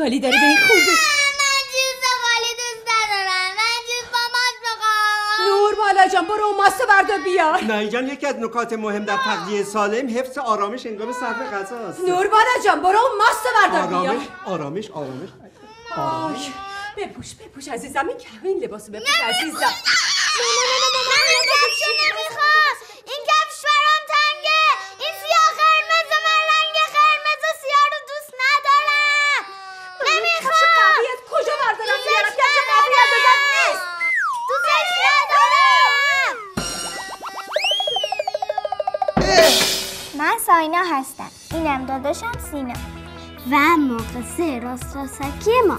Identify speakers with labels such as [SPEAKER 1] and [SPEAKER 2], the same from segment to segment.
[SPEAKER 1] اشغالی داره به این خوبه.
[SPEAKER 2] من چیز اشغالی دوست ندارم. من چیز با ماست بخوام.
[SPEAKER 1] نور بالا جان برو اون ماست بردار بیار.
[SPEAKER 3] نایی جان یکی از نکات مهم در تغذیه سالم حفظ آرامش هنگام صرف غذاست.
[SPEAKER 1] نور بالا جان برو اون ماست بردار بیار.
[SPEAKER 3] آرامش.
[SPEAKER 1] بپوش عزیزم. این لباسو بپوش عزیزم.
[SPEAKER 2] نه این کفشو نمیخوام. این کفش برام تنگه. این سیاه قرمز من رنگ قرمز و سیاه رو دوست ندارم. نمیخوام.
[SPEAKER 1] کفش قویت کجا بردارم بیارم؟ کفش قویت بزن نیست.
[SPEAKER 2] دوستش ندارم. من ساینا هستم. اینم داداشم سینا و مقصه راسترسکی ما.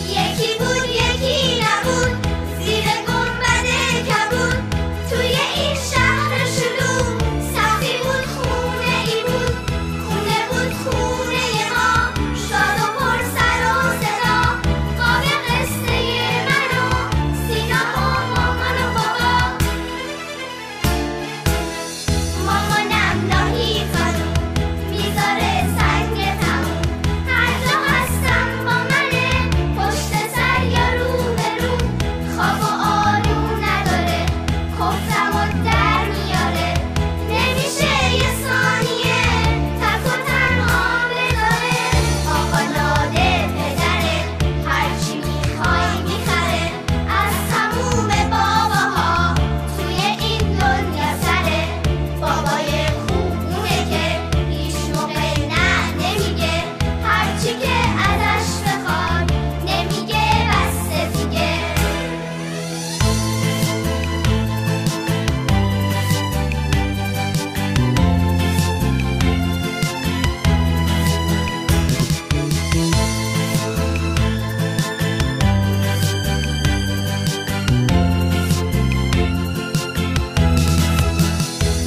[SPEAKER 2] یکی بود یکی نبود زیر گنبد کبود توی این شهر شلوغ سختی بود خونه ای بود خونه بود خونه ما شاد و پر سر و صدا قاب قصه من و سینا و مامان و بابا. مامانم لاهی خانوم میذاره سنگ تموم هر جا هستم با منه پشت سر یا رو به رو خواب و آروم نداره کفتم و در میاره نمیشه یه ثانیه تک و تنها بذاره آقا لاده پدره هرچی میخوای میخره از تموم باباها توی این دنیا سره بابای خوبونه که هیچ موقع نه نمیگه هرچی که ازش بخواد نمیگه بسته دیگه.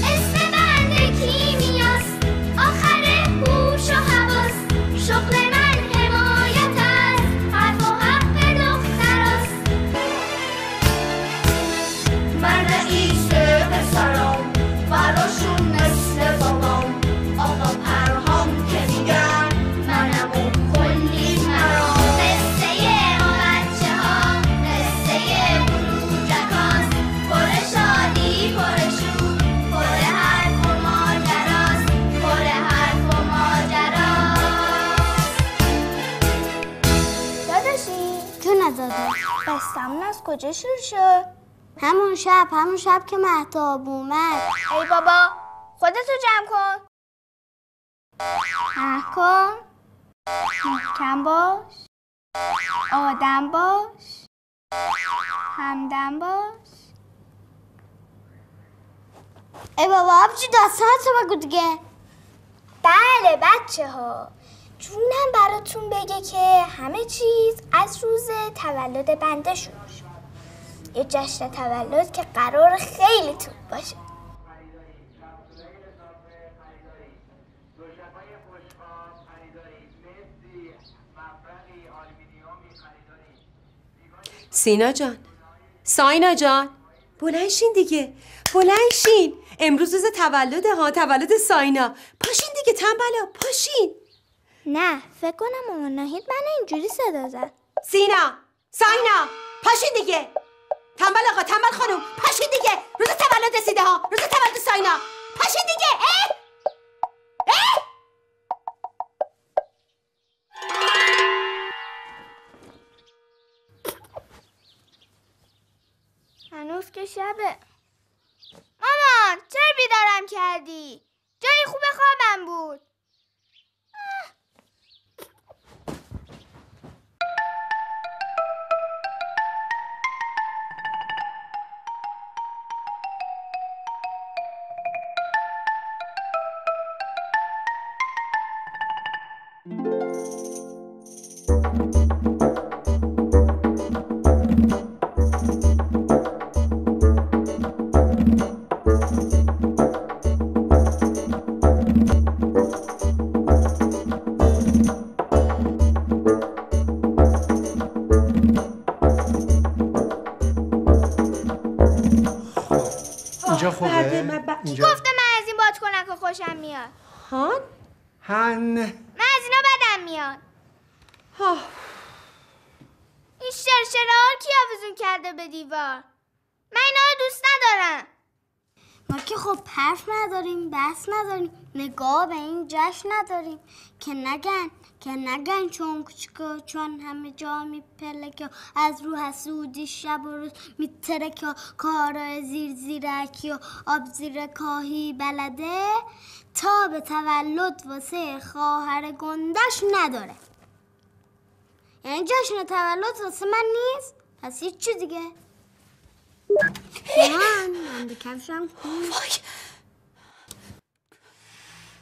[SPEAKER 2] اسم بنده کیمیاست آخر هوش و حواس شغل من حمایت از حرف و حق دختراست. من رئیس پسرام براشون مثل بابام آقا پرهام که میگن منم و کلی مرام قصه ما بچه ها قصه بروجکاست پر شادی پر شور پر حرف و ماجراست پر حرف و ماجراست. داداشی جون داداش قصه‌مون از کجا شروع شد؟ همون شب که مهتاب اومد. ای بابا خودتو جمع کن. کن محکم باش آدم باش همدم باش. ای بابا آبجی داستانتو بگو دیگه. بله بچه ها جونم براتون بگه که همه چیز از روز تولد بنده شروع شد. یه جشن تولد که قرار خیلی طول باشه.
[SPEAKER 1] سینا جان ساینا جان بلند شین دیگه بلند شین. امروز روز تولده ها تولد ساینا. پاشین دیگه تنبلا پاشین.
[SPEAKER 2] نه فکر کنم مامان ناهید من اینجوری صدا زد.
[SPEAKER 1] ساینا پاشین دیگه. تنبل آقا تنبل خانم پاشین دیگه. روز تولد رسیده ها روز تولد ساینا. پاشین دیگه.
[SPEAKER 2] هنوز که شبه. مامان چرا بیدارم کردی؟ جای خوب خوابم بود.
[SPEAKER 3] اینجا خوبه؟
[SPEAKER 2] کی گفته من از این بادکنک خوشم میاد؟
[SPEAKER 1] هان؟
[SPEAKER 3] هن
[SPEAKER 2] من از اینا بدم میاد. این شرشره‌ها کی آویزون کرده به دیوار؟ من اینا رو دوست ندارم. ما که خب حرف نداریم، بحث نداریم، نگاه به این جشن نداریم که نگن چون کوچکا چون همه جا میپلکه از رو حسودی شب و روز میترکه کارای زیرکی و آب زیر کاهی بلده تا به تولد واسه خواهر گندش نداره. یعنی جشن تولد واسه من نیست؟ پس هیچ چی دیگه. من به کفشم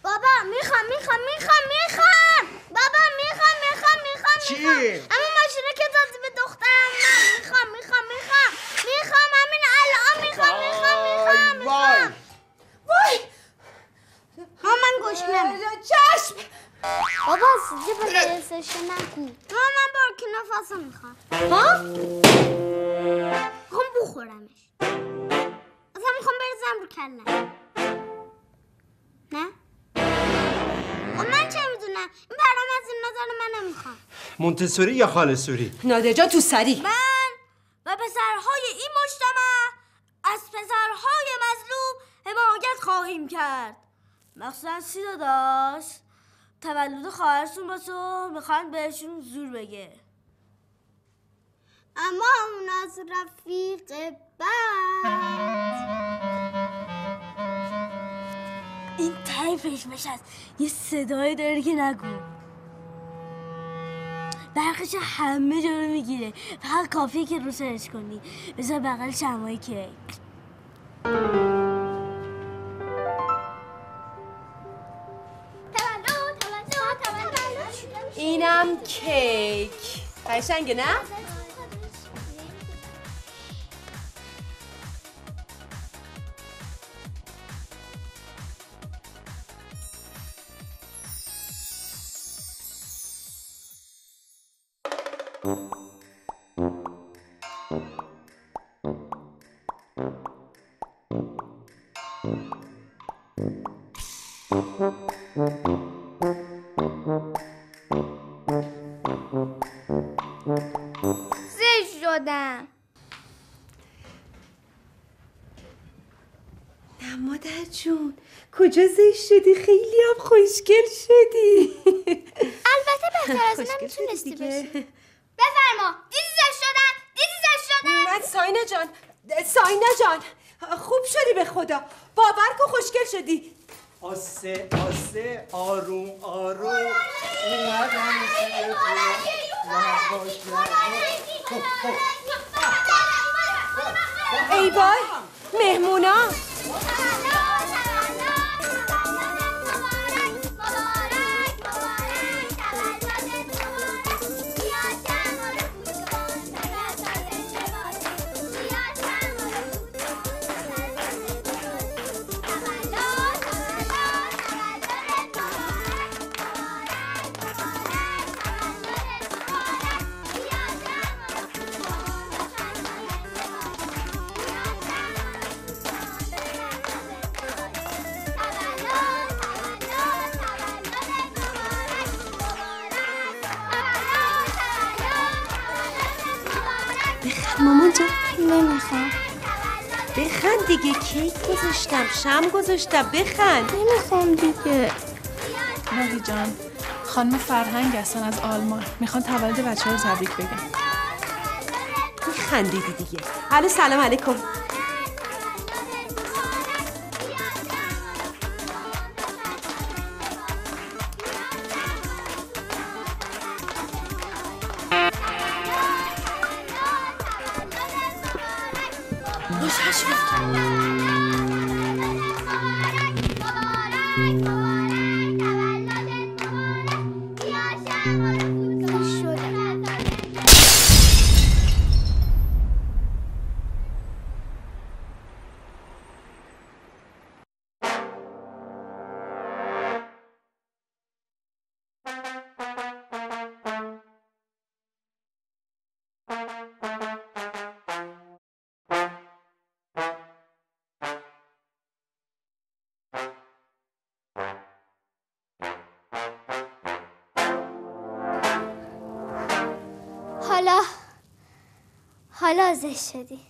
[SPEAKER 2] بابا میخوام بابا میخوام
[SPEAKER 3] چی؟
[SPEAKER 2] اما ماشینه که دادی به دخترم من میخوام همین الان میخوام
[SPEAKER 1] وای
[SPEAKER 2] من گشنمه
[SPEAKER 1] چشم.
[SPEAKER 2] بابا سیدی به درستش نگو من بارکینا فاسو میخوام میخوام بخورمش اصلا میخوام بریزم رو کلم نه؟ من چه میدونم این برنامه از این نظر من نمیخوام
[SPEAKER 3] مونتسوری یا خالصوری؟
[SPEAKER 1] نادر جان تو سری.
[SPEAKER 2] من و پسرهای این مجتمع از پسرهای مظلوم حمایت خواهیم کرد. مخصوصا داداش تولد خواهرشون باشه و میخوان بهشون زور بگه. اما اون از رفیق بد این تایفش بشست یه صدایی داره که نگو برقش همه جا رو میگیره فقط کافیه که رو سرش کنی بذار بغل شمای کیک
[SPEAKER 1] اینم کیک قشنگه نه؟
[SPEAKER 2] زشت شدم.
[SPEAKER 1] نه مادر جون کجا زشت شدی؟ خیلی هم خوشگل شدی.
[SPEAKER 2] البته بهتر از اینم میتونستی بشی. بفرما. دیدی زشت شدم؟
[SPEAKER 1] نه ساینا جان خوب شدی به خدا. باور کن خوشگل شدی.
[SPEAKER 3] آسه آروم اومدم
[SPEAKER 1] ای وای مهمونا مامان جان
[SPEAKER 2] نمیخوام.
[SPEAKER 1] بخند دیگه کیک گذاشتم شم گذاشتم بخند.
[SPEAKER 2] نمیخوام دیگه.
[SPEAKER 4] نادی جان خانم فرهنگ هستن از آلمان میخوان تولد بچه رو تبریک بگن.
[SPEAKER 1] خندیدی دیگه. الو سلام علیکم.
[SPEAKER 2] حالا شدی.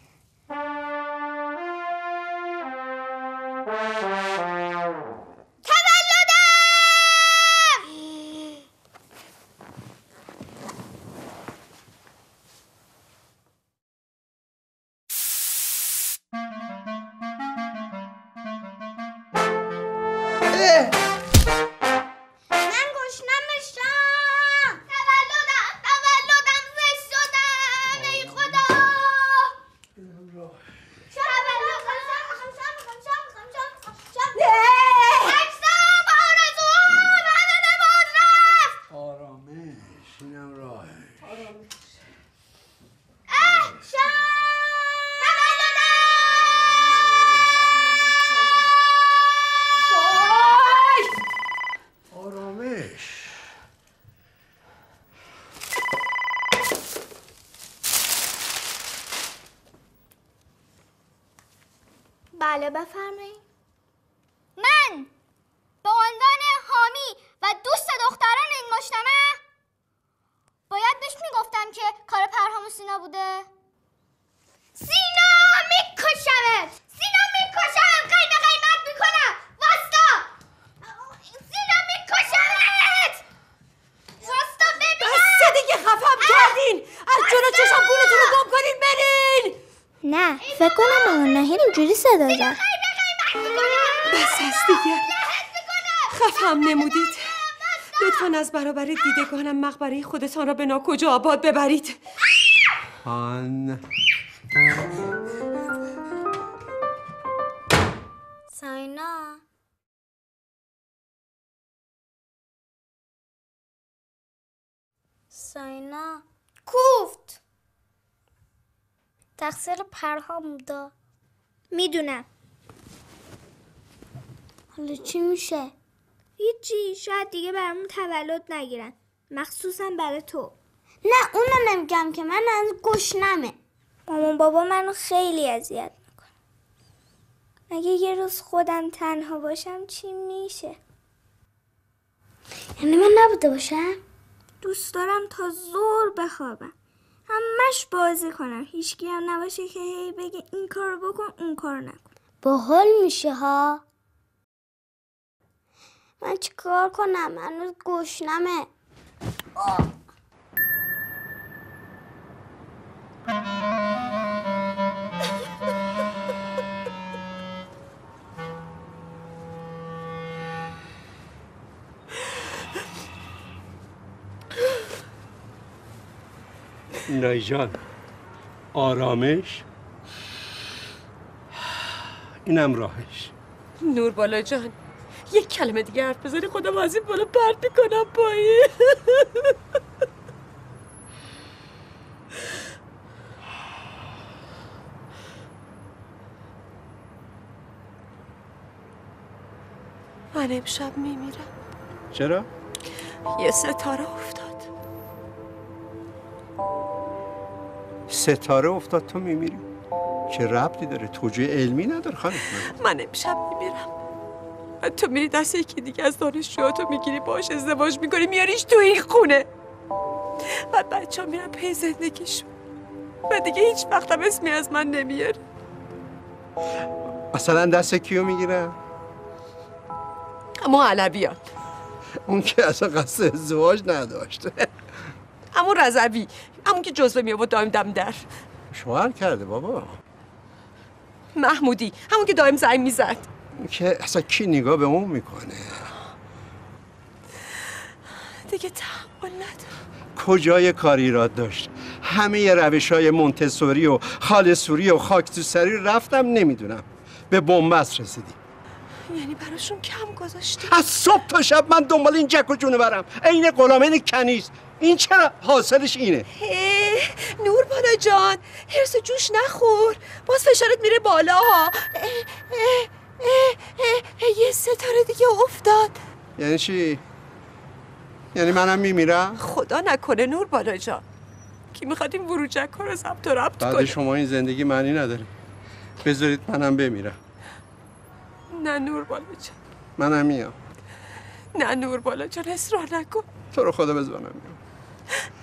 [SPEAKER 2] بله بفرمایید. من به عنوان حامی و دوست دختران این مجتمع باید بهش میگفتم که کار پرهام و سینا بوده. سینا میکشمت، سینا میکشم، قیم قیمت میکنم، واستا سینا میکشمت، واستا ببینم.
[SPEAKER 1] بسته دیگه، خفم کردین. از جلو چشم گونتون رو گم کنین برین.
[SPEAKER 2] نه فکر کنم مامان نهیر اینجوری صدا زد.
[SPEAKER 1] بس هست دیگه، خفم نمودید. لطفاً از برابر دیدگانم مقبره خودتان را به ناکجا آباد ببرید.
[SPEAKER 2] ساینا ساینا کوفت. تقصیر پرهام بوده. میدونم. حالا چی میشه؟ هیچی، شاید دیگه برامون تولد نگیرن، مخصوصا برای تو. نه اونو نمیگم که من از گشنمه. مامان بابا منو خیلی اذیت میکنه. اگه یه روز خودم تنها باشم چی میشه؟ یعنی من نبوده باشم؟ دوست دارم تا زور بخوابم، همش بازی کنم، هیچکی هم نباشه که هی بگه این کارو بکن اون کارو نکن. باحال میشه ها. من چی کار کنم؟ هنوز گشنمه.
[SPEAKER 3] نای جان، آرامش، اینم راهش.
[SPEAKER 1] نور بالا جان، یک کلمه دیگه حرف بزنی خودم از این بالا پرت میکنم پایین. من امشب میمیرم.
[SPEAKER 3] چرا؟
[SPEAKER 1] یه ستاره افتاد.
[SPEAKER 3] ستاره افتاد تو میمیری؟ چه ربطی داره؟ توجیه علمی نداره خانم.
[SPEAKER 1] من امشب میمیرم و تو میری دست یکی دیگه از دانشجوهاتو میگیری، باهاش ازدواج میکنی، میاریش تو این خونه. بعد بچه‌ها میرن پی زندگیشون و دیگه هیچ وقتم اسمی از من نمیاره.
[SPEAKER 3] مثلا دست کیو میگیرم؟
[SPEAKER 1] اما علویان.
[SPEAKER 3] اون که اصلا قصد ازدواج نداشته.
[SPEAKER 1] همون رضوی، همون که جزوه میابود دایم دم در.
[SPEAKER 3] شوهر کرده بابا.
[SPEAKER 1] محمودی، همون که دایم زنگ میزد.
[SPEAKER 3] اون که اصلا کی نگاه به اون میکنه؟
[SPEAKER 1] دیگه تحمل ندارم.
[SPEAKER 3] کجای کار ایراد داشت؟ همه روش‌های مونتسوری و خالصوری و خاکتوسری رفتم، نمیدونم به بنبست رسیدیم.
[SPEAKER 1] یعنی براشون کم گذاشتی؟
[SPEAKER 3] از صبح تا شب من دنبال این جک و جونه برم، عین غلامین کنیز. این چرا حاصلش اینه؟
[SPEAKER 1] نور بالا جان، هرس جوش نخور، باز فشارت میره بالا ها. یه ستاره دیگه افتاد.
[SPEAKER 3] یعنی چی؟ یعنی منم میمیرم؟
[SPEAKER 1] خدا نکنه نور بالا جان. کی میخواد این وروجک ها رو ضبط و ربط کنه؟
[SPEAKER 3] بعد شما این زندگی معنی نداره. بذارید منم بمیرم.
[SPEAKER 1] نه نور بالا جان.
[SPEAKER 3] منم میام.
[SPEAKER 1] نه نور بالا جان، اصرار نکن.
[SPEAKER 3] تو رو خدا بذار منم میام.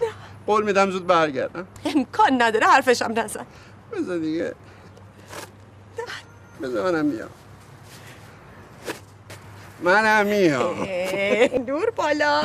[SPEAKER 1] نه.
[SPEAKER 3] قول میدم زود برگردم.
[SPEAKER 1] امکان نداره، حرفشم نزن.
[SPEAKER 3] بذار دیگه، بذار منم میام.
[SPEAKER 1] دور بالا.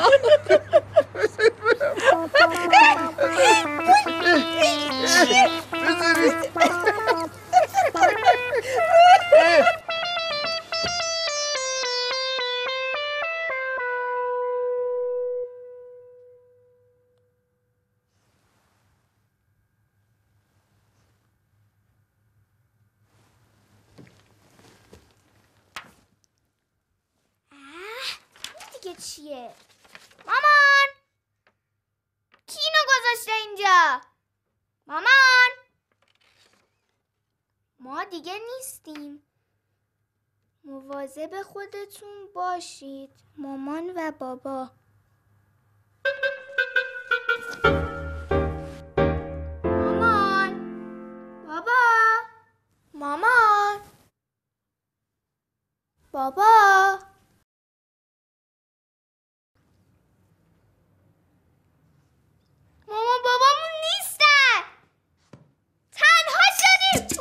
[SPEAKER 2] دیگه چیه؟ مامان! کی اینو گذاشته اینجا؟ مامان! ما دیگه نیستیم. مواظب خودتون باشید، مامان و بابا. مامان! بابا! مامان! بابا! مامان بابامون نیستن. تنها شدیم.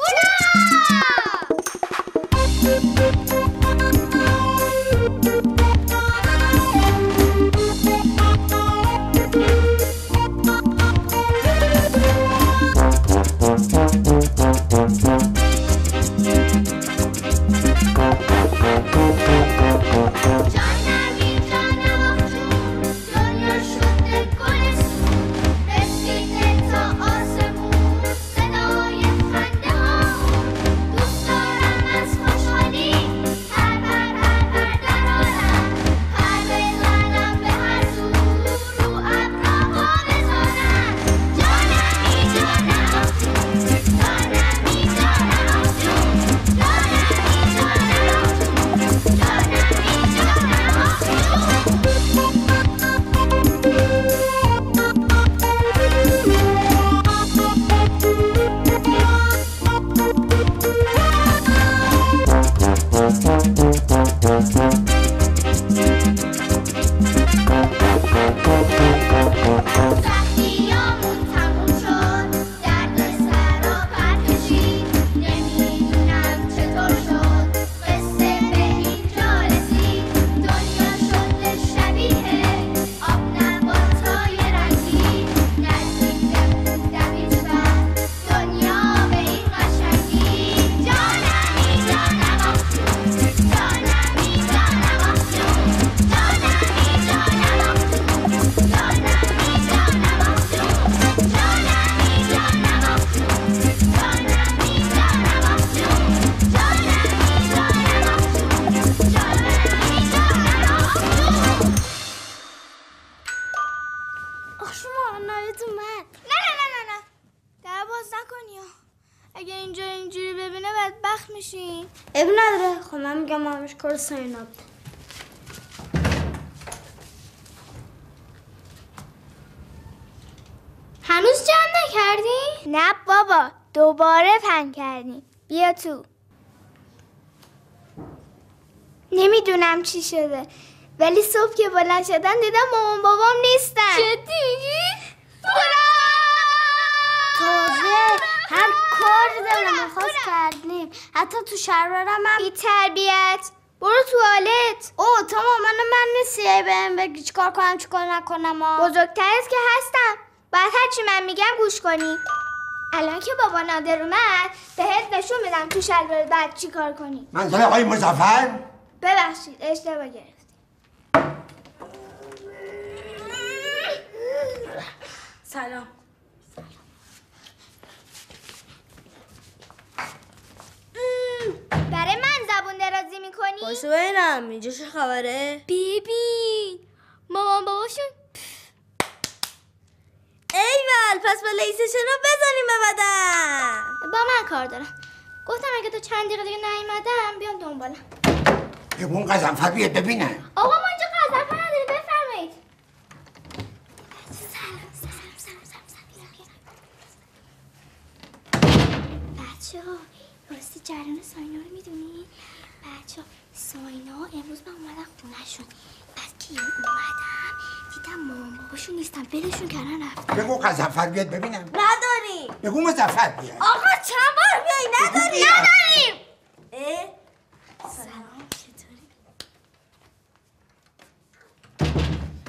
[SPEAKER 2] اب نداره. خب من میگم مامش کار ساینا بود. هنوز جمع نکردی؟ نه بابا، دوباره پن کردیم. بیا تو. نمیدونم چی شده، ولی صبح که بلند شدن دیدم مامان بابام نیستن. جدی؟ تازه هم کار دارم میخواست کردیم، حتی تو شلوارم هم بی تربیت. برو توالت. اوه تو مامان من نیستی بهم بگی چیکار کنم چیکار نکنم. بزرگتر از که هستم، باید هرچی من میگم گوش کنی. الان که بابا نادر اومد بهت نشون میدم تو شلوار بعد چیکار کنی.
[SPEAKER 5] منزل آقای مظفر؟
[SPEAKER 2] ببخشید اشتباه گرفتی.
[SPEAKER 6] سلام.
[SPEAKER 2] برای من زبون درازی میکنی؟
[SPEAKER 6] بایسته ببینم اینجا چه خبره؟
[SPEAKER 2] ببین مامان باباشون.
[SPEAKER 6] ایول پس با لیسشن رو بزنیم ببدن.
[SPEAKER 2] با من کار دارم. گفتم اگه تو چند دقیقه دیگه نیومدم بیام دنبالم.
[SPEAKER 5] اون قزنفر بیاد ببینه.
[SPEAKER 2] آقا ما اینجا قزنفر نداری، بفرمایید. بچه‌ها راستی جریان ساینا رو میدونی؟ بچه‌ها ساینا امروز من اومدم خونه‌شون. بعد که اومدم دیدم مامان باباشون نیستن ولشون کردن رفتن.
[SPEAKER 5] بگو قزنفر بیاد ببینم.
[SPEAKER 6] نداریم.
[SPEAKER 5] بگو مظفر بیاد.
[SPEAKER 6] آقا چند بار بیایی نداریم. نداریم. سلام چطوری؟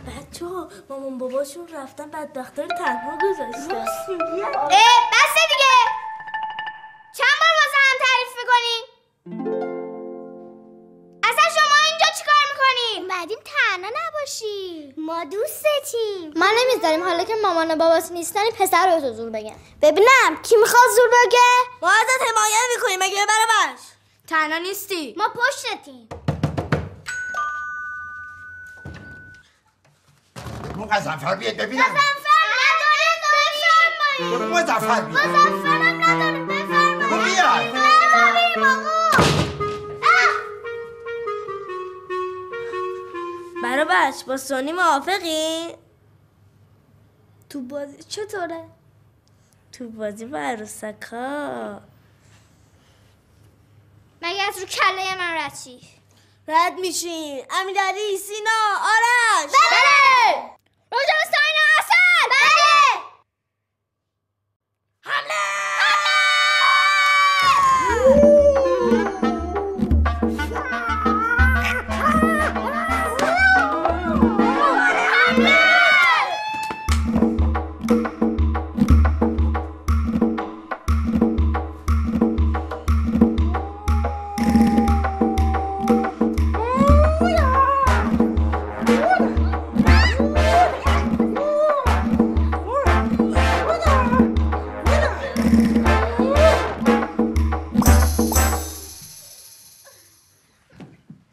[SPEAKER 6] بچه‌ها مامان باباشون رفتن بدبختا رو تنها گذاشتن.
[SPEAKER 2] بسه دیگه. چند بار واسه هم تعریف میکنی؟ اصلا شما اینجا چیکار میکنی؟ اومدیم تنها نباشی. ما دوستتیم. ما نمیذاریم حالا که مامان و بابات نیستن این پسر رو زور بگن. ببینم کی میخواد زور بگه؟
[SPEAKER 6] ما ازت حمایت میکنیم مگه برابرش؟
[SPEAKER 2] تنها نیستی. ما پشتتیم.
[SPEAKER 5] بگو قزنفر بیاد ببینم.
[SPEAKER 2] نداریم بفرمایید.
[SPEAKER 5] بگو مظفر بیاد.
[SPEAKER 2] مظفرم نداریم بفرمایید.
[SPEAKER 5] بگو بیاد.
[SPEAKER 2] نداریم آقا.
[SPEAKER 6] برابرش با سونی موافقی؟ تو بازی چطوره؟ تو بازی با عروسکا
[SPEAKER 2] مگه از رو کله من رد چی؟
[SPEAKER 6] رد میشین امیرعلی، سینا، آرش.
[SPEAKER 2] بله. راجع به ساینا حسن. بله.
[SPEAKER 6] حمله.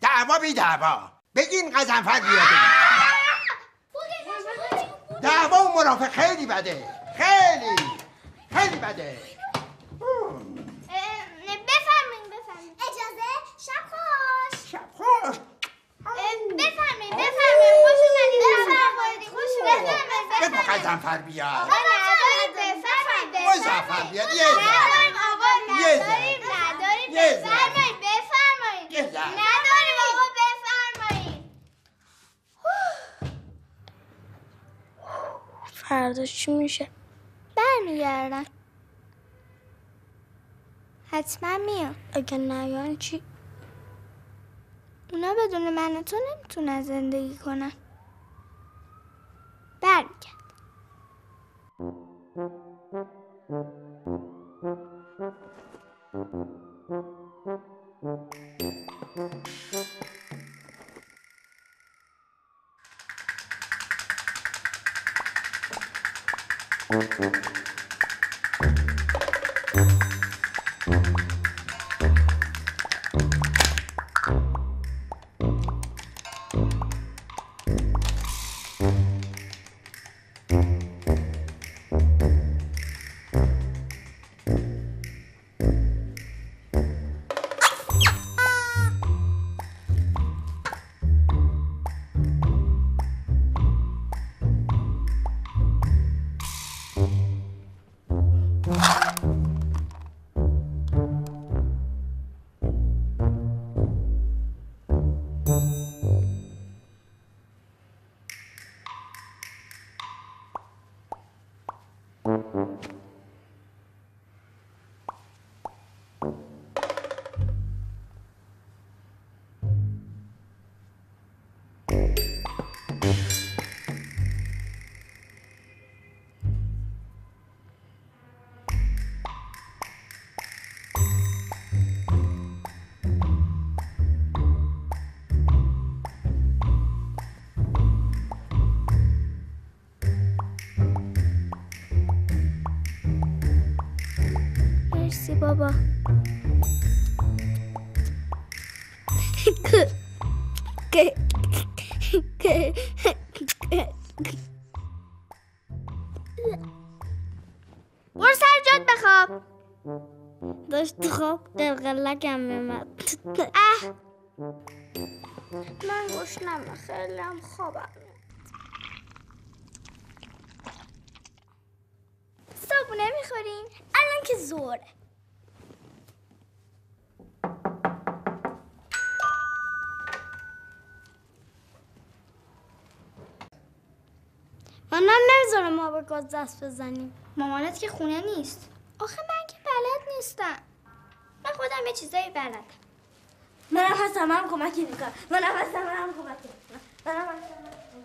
[SPEAKER 5] دعوا بی دعوا. بگین قزنفر بیاد ببینم. دعوا و مرافق خیلی بده. خیلی بده.
[SPEAKER 2] بفرمایید. اجازه شب خوش.
[SPEAKER 5] شب خوش.
[SPEAKER 2] بفرمایید. خوش اومدید. خوش اومدید.
[SPEAKER 5] بگو قزنفر بیاد.
[SPEAKER 2] آقا ندارید بفرمایید.
[SPEAKER 5] مظفر بیاد. یه ذره.
[SPEAKER 2] نداریم آقا
[SPEAKER 5] یه
[SPEAKER 2] نداریم.
[SPEAKER 5] یه ذره.
[SPEAKER 2] بفرمایید.
[SPEAKER 5] یه ذره.
[SPEAKER 2] نداریم آقا بفرمایید.
[SPEAKER 6] فردا چی میشه؟
[SPEAKER 2] برمیگردن. حتما میان.
[SPEAKER 6] اگه نیان چی؟
[SPEAKER 2] اونا بدون من و تو نمیتونن زندگی کنن. برمیگردن. مرسی بابا. برو سر جات بخواب.
[SPEAKER 6] داشت تو خواب قلقلکم میمد.
[SPEAKER 2] من گشنمه خیلی هم خوابم میاد. صابونه میخورین؟ الان که زوره. مامانم نمیذاره ما به گاز دست بزنیم. مامانت که خونه نیست. آخه من که بلد نیستم. من خودم یه چیزایی بلدم.
[SPEAKER 6] منم هستم، منم کمکی میکنم. منم هستم، منم کمکی میکنم. منم هستم، منم کمک.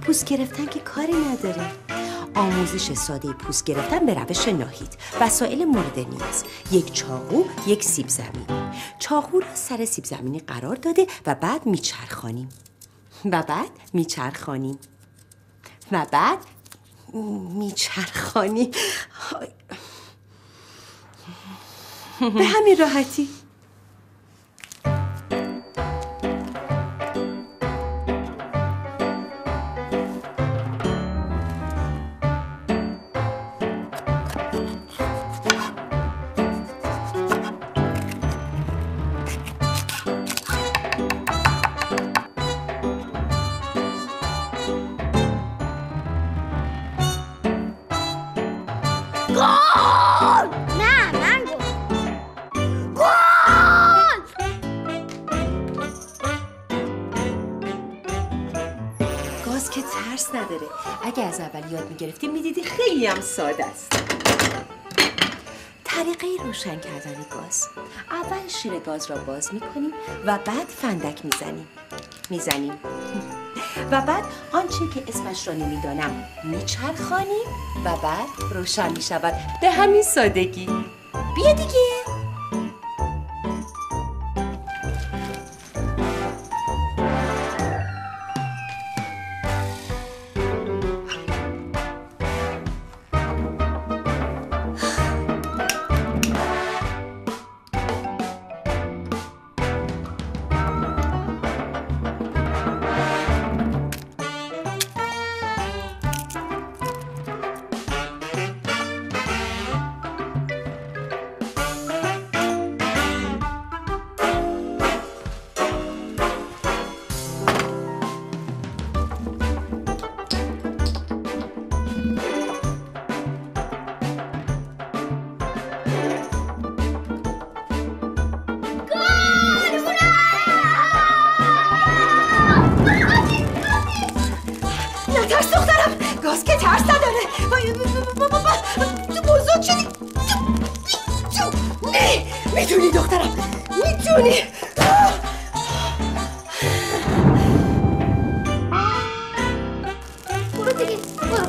[SPEAKER 7] پوست گرفتن که کاری نداره. آموزش ساده پوست گرفتن به روش ناهید. وسایل مورد نیاز: یک چاقو، یک سیب زمینی. چاقو را سر سیب زمینی قرار داده و بعد میچرخانیم و بعد میچرخانیم و بعد میچرخانیم به همین راحتی. که ترس نداره. اگه از اول یاد میگرفتی میدیدی خیلی هم ساده است. طریقه روشن کردن گاز: اول شیر گاز را باز میکنیم و بعد فندک میزنیم و بعد آنچه که اسمش را نمیدانم میچرخانیم و بعد روشن میشود. به همین سادگی. بیا دیگه. گاز که ترس نداره. تو بزرگ شدی. نه میتونی دخترم، میتونی.
[SPEAKER 2] برو دیگه، برو.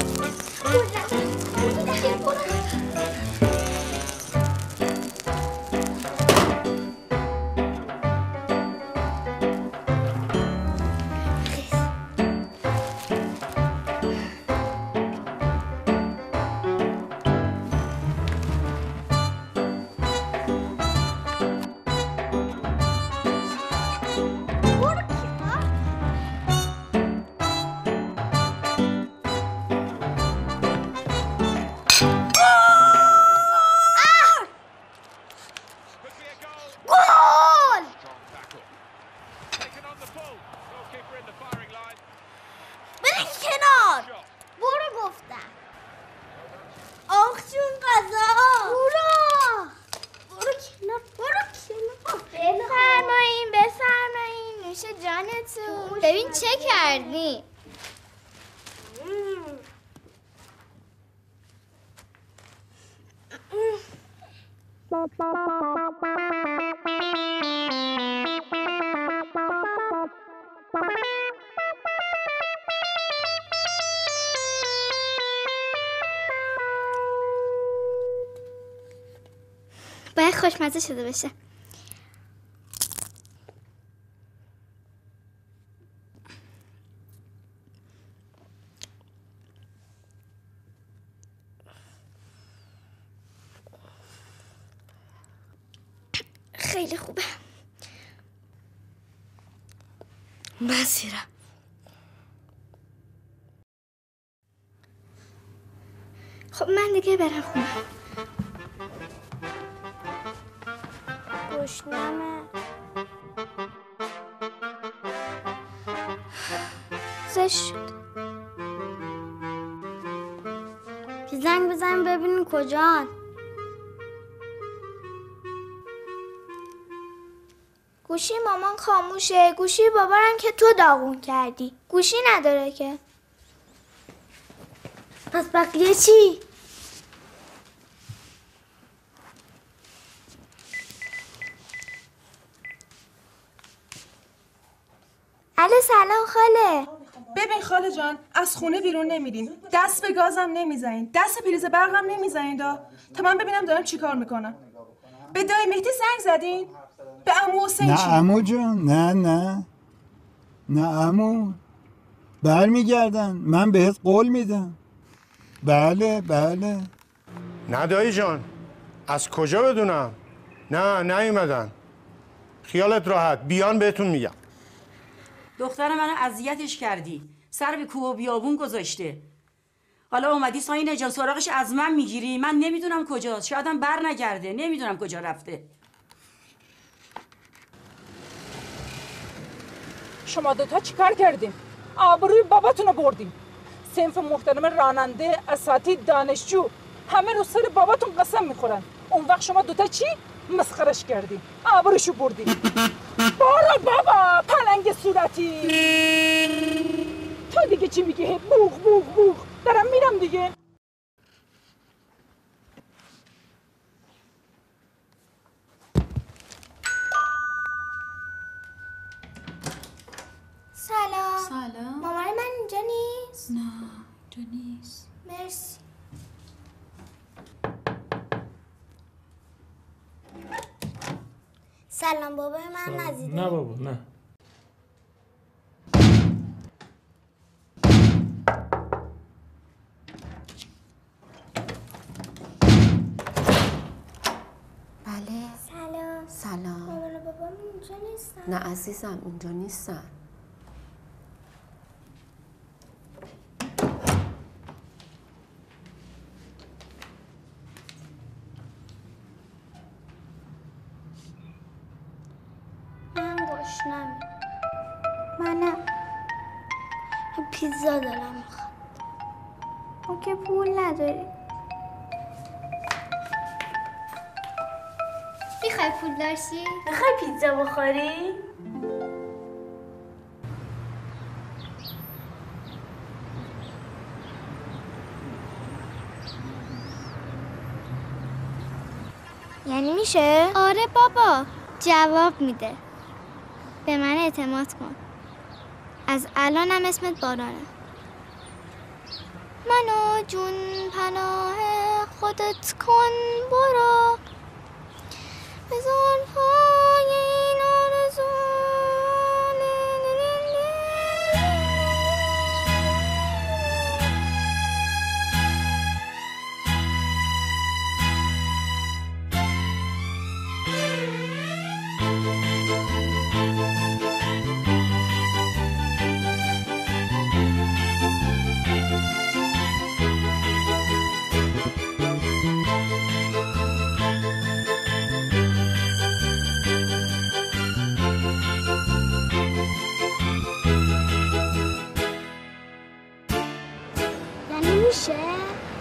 [SPEAKER 2] ببین چه کردی. باید خوشمزه شده بشه. خیلی خوبه.
[SPEAKER 6] مسیرم.
[SPEAKER 2] خب من دیگه برم خونه. گشنمه. زشت شد. زنگ بزن ببینیم کجان. گوشی مامان خاموشه. گوشی بابارم که تو داغون کردی. گوشی نداره که.
[SPEAKER 6] پس بقیه چی؟
[SPEAKER 2] الو سلام خاله.
[SPEAKER 4] ببین خاله جان، از خونه بیرون نمیرین، دست به گازم نمیزنین، دست پریز برقم نمیزنین تا من ببینم دارم چیکار میکنم. به دای مهدی زنگ زدین؟ به عمو حسین چی؟
[SPEAKER 8] نه عمو جون، نه عمو، برمیگردن، من بهت قول میدم. بله.
[SPEAKER 9] نه دایی جان، از کجا بدونم؟ نه نیومدن. خیالت راحت، بیان بهتون میگم.
[SPEAKER 10] دختر منو اذیتش کردی، سر به کوه و بیابون گذاشته. حالا اومدی ساینا جان سراغش از من میگیری؟ من نمیدونم کجاست، شایدم بر نگرده، نمیدونم کجا رفته.
[SPEAKER 11] شما دوتا چیکار کردیم؟ آبروی باباتون رو بردیم. صنف محترم راننده، اساتید، دانشجو همه رو سر باباتون قسم میخورن. اون وقت شما دوتا چی؟ مسخرش کردیم، آبروشو بردیم. بارا بابا پلنگ صورتی. تو دیگه چی میگی؟ بوغ دارم میرم دیگه.
[SPEAKER 2] سلام. مامان من اینجا نیست؟
[SPEAKER 1] نه اینجا نیست.
[SPEAKER 2] مرسی. سلام بابای من ندیده؟
[SPEAKER 12] نه بابا نه.
[SPEAKER 7] بله. سلام.
[SPEAKER 2] مامان و بابام اینجا نیستن؟
[SPEAKER 7] نه عزیزم اینجا نیستن.
[SPEAKER 2] منم پیتزا دارم میخواد. ما که پول نداریم. میخوای پول داشتی؟
[SPEAKER 6] میخوای پیتزا بخوری؟
[SPEAKER 2] یعنی میشه؟ آره بابا، جواب میده. به من اعتماد کن. از الانم اسمت بارانه. منو جون پناه خودت کن برو. بزن پای این آرزو.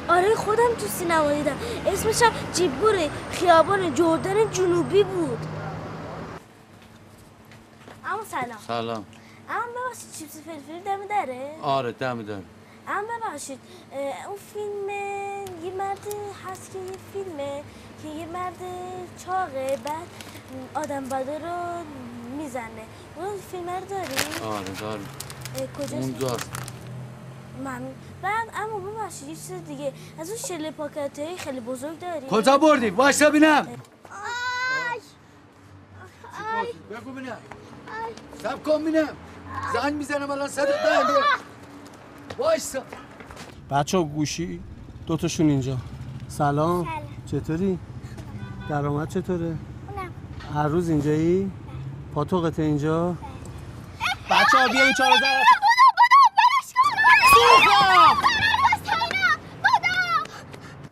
[SPEAKER 6] آره خودم تو سینما دیدم. اسمش هم جیبور خیابان جردن جنوبی بود. اما سلام. اما ببخشید چیپس فلفل دم داره؟
[SPEAKER 13] آره دم داره.
[SPEAKER 6] اما ببخشید اون فیلم یه مرد هست که یه فیلمه که یه مرد چاقه بعد آدم بده رو میزنه. اون فیلم رو داری؟
[SPEAKER 13] آره داریم.
[SPEAKER 6] کجاست؟
[SPEAKER 13] اون دار.
[SPEAKER 6] ممنون. بعد اما ببخشید یه چیز دیگه، از اون شله پاکت‌های خیلی بزرگ داری؟
[SPEAKER 13] کجا بردی؟ واسه ببینم.
[SPEAKER 12] بگو بینم سب کن بینم زنگ میزنم الان صدق دهنده وایسا
[SPEAKER 13] بچه ها گوشی دوتاشون اینجا. سلام چطوری؟ درآمد چطوره؟ هر روز اینجایی؟ پاتوقت اینجا؟ بچه ها بیاین 14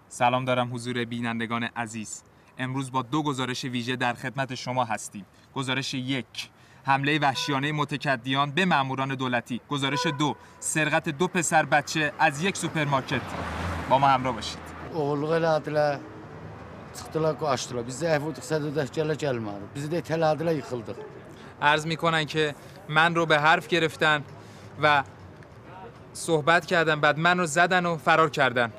[SPEAKER 14] سلام دارم حضور بینندگان عزیز. امروز با 2 گزارش ویژه در خدمت شما هستیم. گزارش 1 حمله وحشیانه متکدیان به ماموران دولتی. گزارش 2 سرقت 2 پسر بچه از یک سوپرمارکت. با ما همراه باشید.
[SPEAKER 12] Oğulluq elədilər, çıxdılar, qaçdılar. Biz zəif olduq, sədədək gəlmədi. Bizi də itələdilər, yıxıldıq.
[SPEAKER 14] عرض میکنن که من رو به حرف گرفتن و صحبت کردن، بعد من رو زدن و فرار کردن.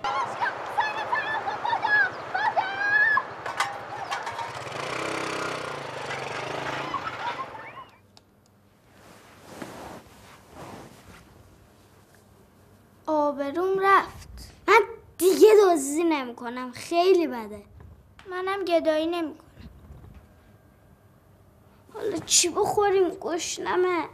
[SPEAKER 2] آبروم رفت. من دیگه دزدی نمی‌کنم، خیلی بده. منم گدایی نمی‌کنم. حالا چی بخوریم؟ گشنمه.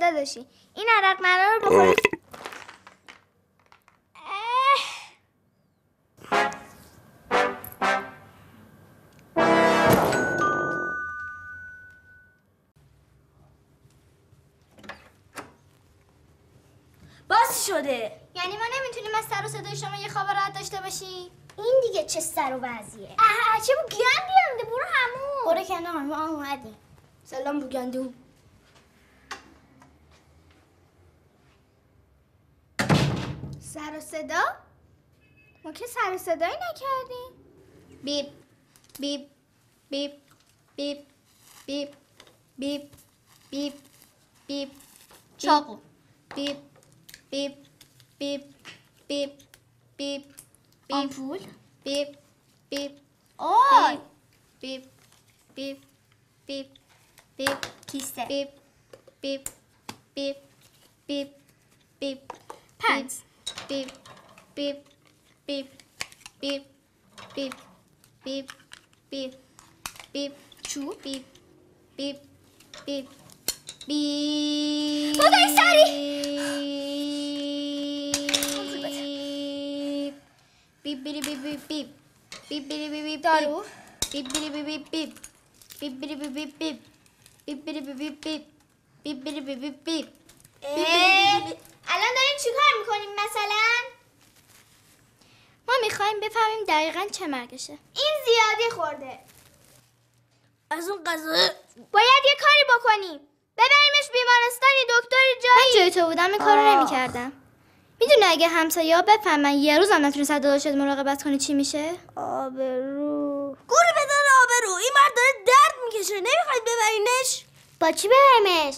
[SPEAKER 2] داداشی این عرق مرا رو بخوری.
[SPEAKER 6] باز شده.
[SPEAKER 2] یعنی ما نمیتونیم از سر و صدای شما یه خواب راحت داشته باشیم؟ این دیگه چه سر و وضعیه؟ چه بگندی همده؟ برو همون. برو کنار، ما اومدیم. سلام بگندو. سر و صدا؟ ما که سر و صدایی نکردیم. بیب بیب بیب بیب بیب بیب بیب بیب چاقو بیب بیب بیب بیب بیب آمپول بیب بیب آی بیب بیب بیب بیب کیسه بیب بیب بیب بیب بیب پنس بیب بیب بیب بیب بیب بیب بیب بیب چوب بیب بیب بیب بیب بابای سری بیب بیب بیب بیب بیب بیب بیب بیب دارو بیب بیب بیب بیب بیب بیب بیب بیب بیب بیب بیب بیب بیب بیب بیب بیب الان داریم چی کار میکنیم مثلا؟ ما میخوایم بفهمیم دقیقاً چه مرگشه. این زیادی خورده.
[SPEAKER 6] از اون غذا
[SPEAKER 2] باید یه کاری بکنیم. ببریمش بیمارستانی، دکتری جایی. من جای تو بودم این کارو نمیکردم. میدونی اگه همسایه‌ها بفهمن یه روز هم نتونی 112 مراقبت کنی چی میشه؟ آبرو.
[SPEAKER 6] گوری بدن آبرو. این مرد داره درد میکشه. نمیخواید ببرینش؟
[SPEAKER 2] با چی ببریمش؟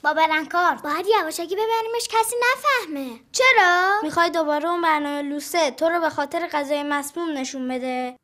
[SPEAKER 2] با برنکار. باید یواشکی ببریمش کسی نفهمه. چرا؟ میخوای دوباره اون برنامه لوسه تو رو به خاطر غذای مسموم نشون بده؟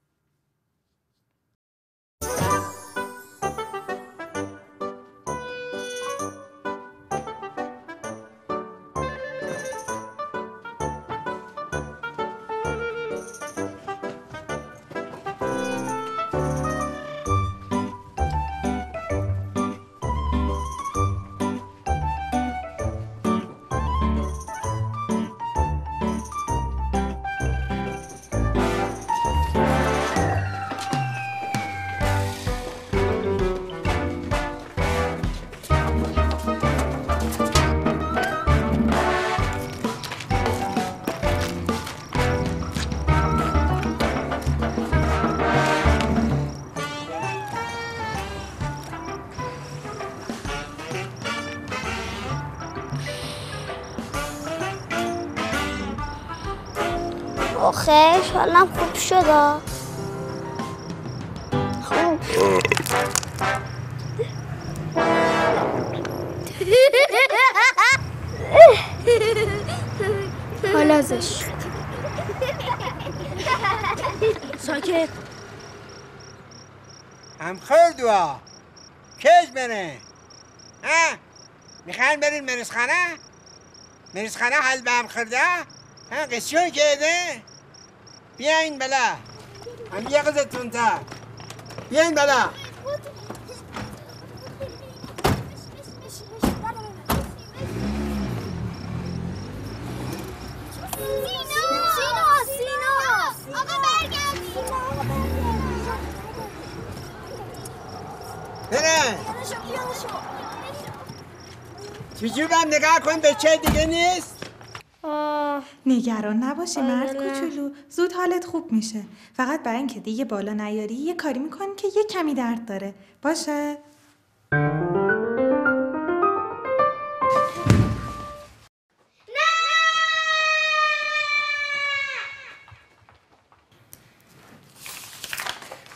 [SPEAKER 2] آخه حالم خوب شد. حالا ازش
[SPEAKER 6] ساکت.
[SPEAKER 5] هم خوردوا کش بره ها میخواین برین مریضخانه؟ مریضخانه حل به هم خورده؟ ها قسیون کرده؟ بیاین بلا هم یه قضتون تا بیاین بلا بره چجور هم نگاه کن به چه دیگه نیست؟
[SPEAKER 4] نگران نباشی مرد کوچولو، زود حالت خوب میشه. فقط برای اینکه دیگه بالا نیاری یه کاری میکنی که یه کمی درد داره باشه؟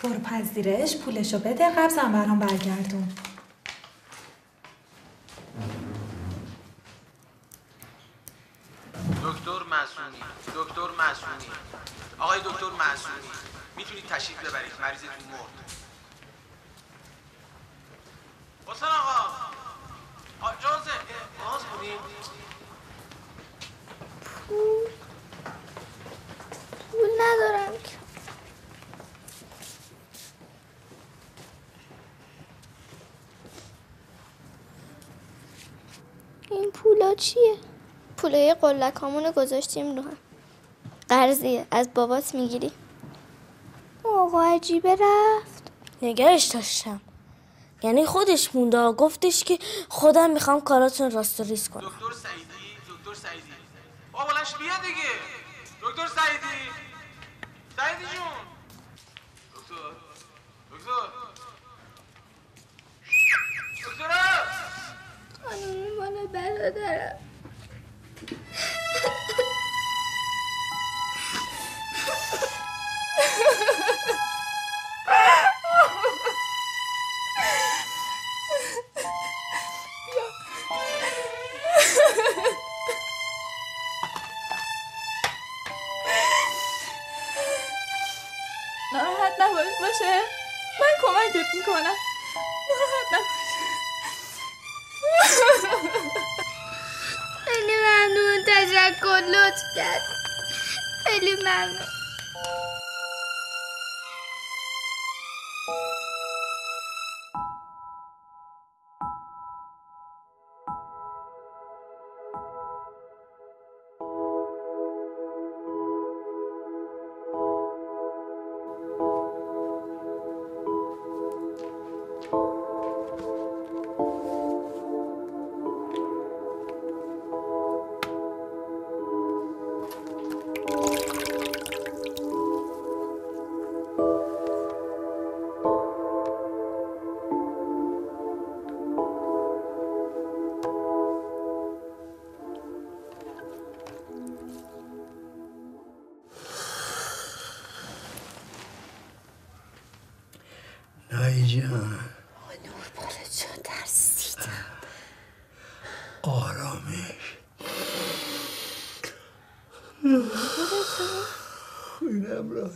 [SPEAKER 4] برو پذیرش، پولشو بده، قبضم برام برگردون.
[SPEAKER 15] دکتر معصومی آقای دکتر معصومی میتونید تشریف ببرید، مریضتون مرد. حسن آقا جازه باز بودیم.
[SPEAKER 2] پول ندارم که. این پولا چیه؟ پولای قلکامونو گذاشتیم رو هم. قرضیه از بابات میگیری. آقا عجیبه رفت.
[SPEAKER 6] نگرش داشتم، یعنی خودش مونده، گفتش که خودم میخوام کاراتون راست و ریز کنم.
[SPEAKER 15] دکتر سعیدی بابا بلنش بیا دیگه. دکتر سعیدی جون. دکتر
[SPEAKER 2] خانم مال برادرم.
[SPEAKER 4] ناراحت نباش باشه، من کمکت میکنم. ناراحت نباش.
[SPEAKER 2] خیلی ممنون، تشکر، لطف کرد. خیلی ممنون.
[SPEAKER 3] نایی جان
[SPEAKER 7] نور بالا جان ترسیدم.
[SPEAKER 3] آرامش اینم را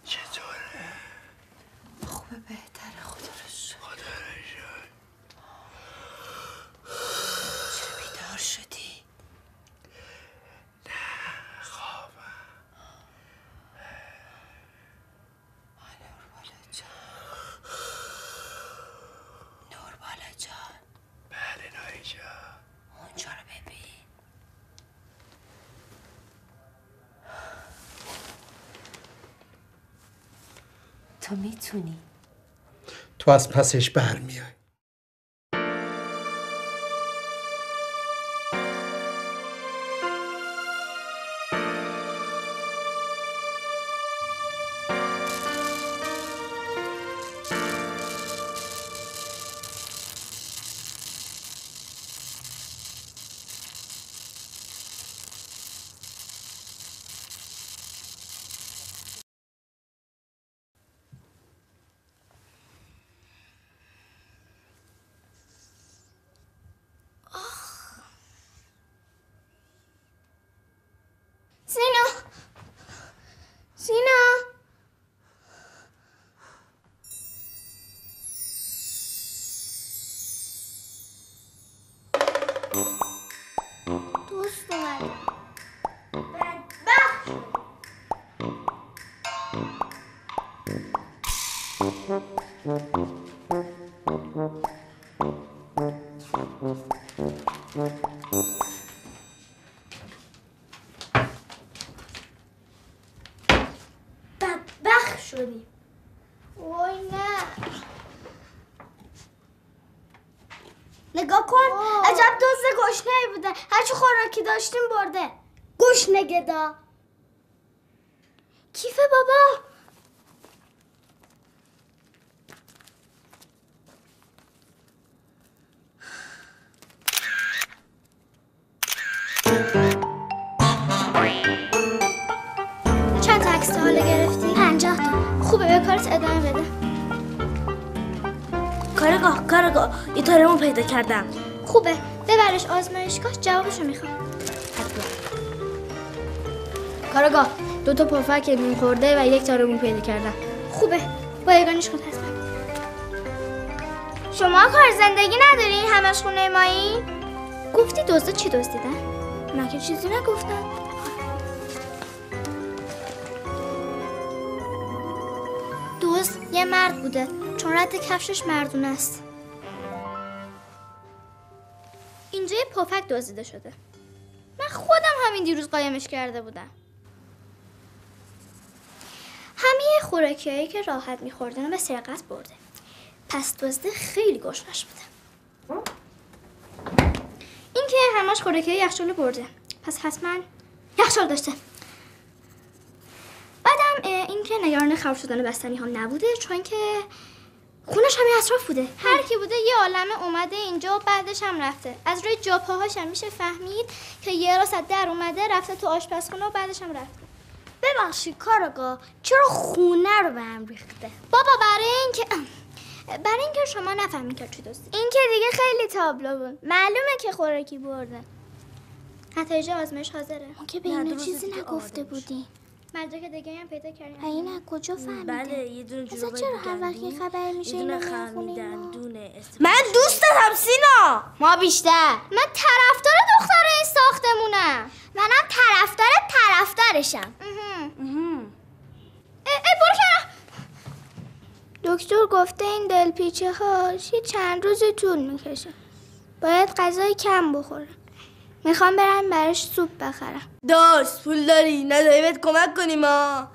[SPEAKER 3] چطوره؟
[SPEAKER 7] خوبه، بهتره، خدا رو شکر. چرا بیدار شدی؟
[SPEAKER 3] نه خوابم.
[SPEAKER 7] نور بالا جان.
[SPEAKER 3] بله نایی جان.
[SPEAKER 7] اونجا رو ببین. تو میتونی.
[SPEAKER 3] تو از پسش برمیای.
[SPEAKER 2] بدبخت شدیم. وای نه. نگاه کن. عجب دزد گشنه‌ای بوده. هرچی خوراکی داشتیم برده. گشنه گدا. کیف بابا. چند تا عکس حالا گرفتی؟ 50 تا. خوبه به کارت ادامه بده.
[SPEAKER 6] کارگاه یه تارمون پیدا کردم.
[SPEAKER 2] خوبه ببرش آزمایشگاه، جوابشو میخوام.
[SPEAKER 16] کارگاه 2 تا پفک نون خورده و 1 تارمون پیدا کردم.
[SPEAKER 2] خوبه بایگانش کن حتما. شما کار زندگی ندارین؟ همش خونه مایی؟ گفتی دزدا چی دزدیدن؟ من که چیزی نگفتم. دزد یه مرد بوده چون رد کفشش مردونه است. اینجا یه پفک دزدیده شده. من خودم همین دیروز قایمش کرده بودم. همه خوراکیایی که راحت می‌خوردن و به سرقت برده. پس دزد خیلی گشنش بوده. این که همش خوراکیای یخچال برده. پس حتما یخچال داشته. بعدم این که نگران خراب شدن بستنی ها نبوده، چون که خونش همین اطراف بوده. هر کی بوده یه عالمه اومده اینجا و بعدش هم رفته. از روی جاپاهاش هم میشه فهمید که یه راست در اومده رفته تو آشپزخونه و بعدش هم رفته.
[SPEAKER 16] ببخشید کارگاه چرا خونه رو به هم ریخته؟
[SPEAKER 2] بابا برای اینکه شما نفهمید که چی دوست. این که دیگه خیلی تابلو بود. معلومه که خوراکی برده. نتایج آزمایش حاضره.
[SPEAKER 16] ما که به اینو چیزی نگفته بودی.
[SPEAKER 2] مدرک دیگه هم پیدا کردیم.
[SPEAKER 16] این از کجا فهمیده؟
[SPEAKER 6] بله یه دونه جورابای
[SPEAKER 16] چرا هر وقت یه خبری میشه اینو
[SPEAKER 6] خمیدن
[SPEAKER 16] من دوست دارم سینا. ما بیشتر.
[SPEAKER 2] من طرفدار دختر این ساختمونم.
[SPEAKER 16] منم طرفدارشم.
[SPEAKER 2] برو کنار. دکتر گفته این دلپیچه هاش یه چند روز طول میکشه. باید غذای کم بخوره. میخوام برم براش سوپ بخرم.
[SPEAKER 16] داشت پول داری نداری بهت کمک کنیم ها.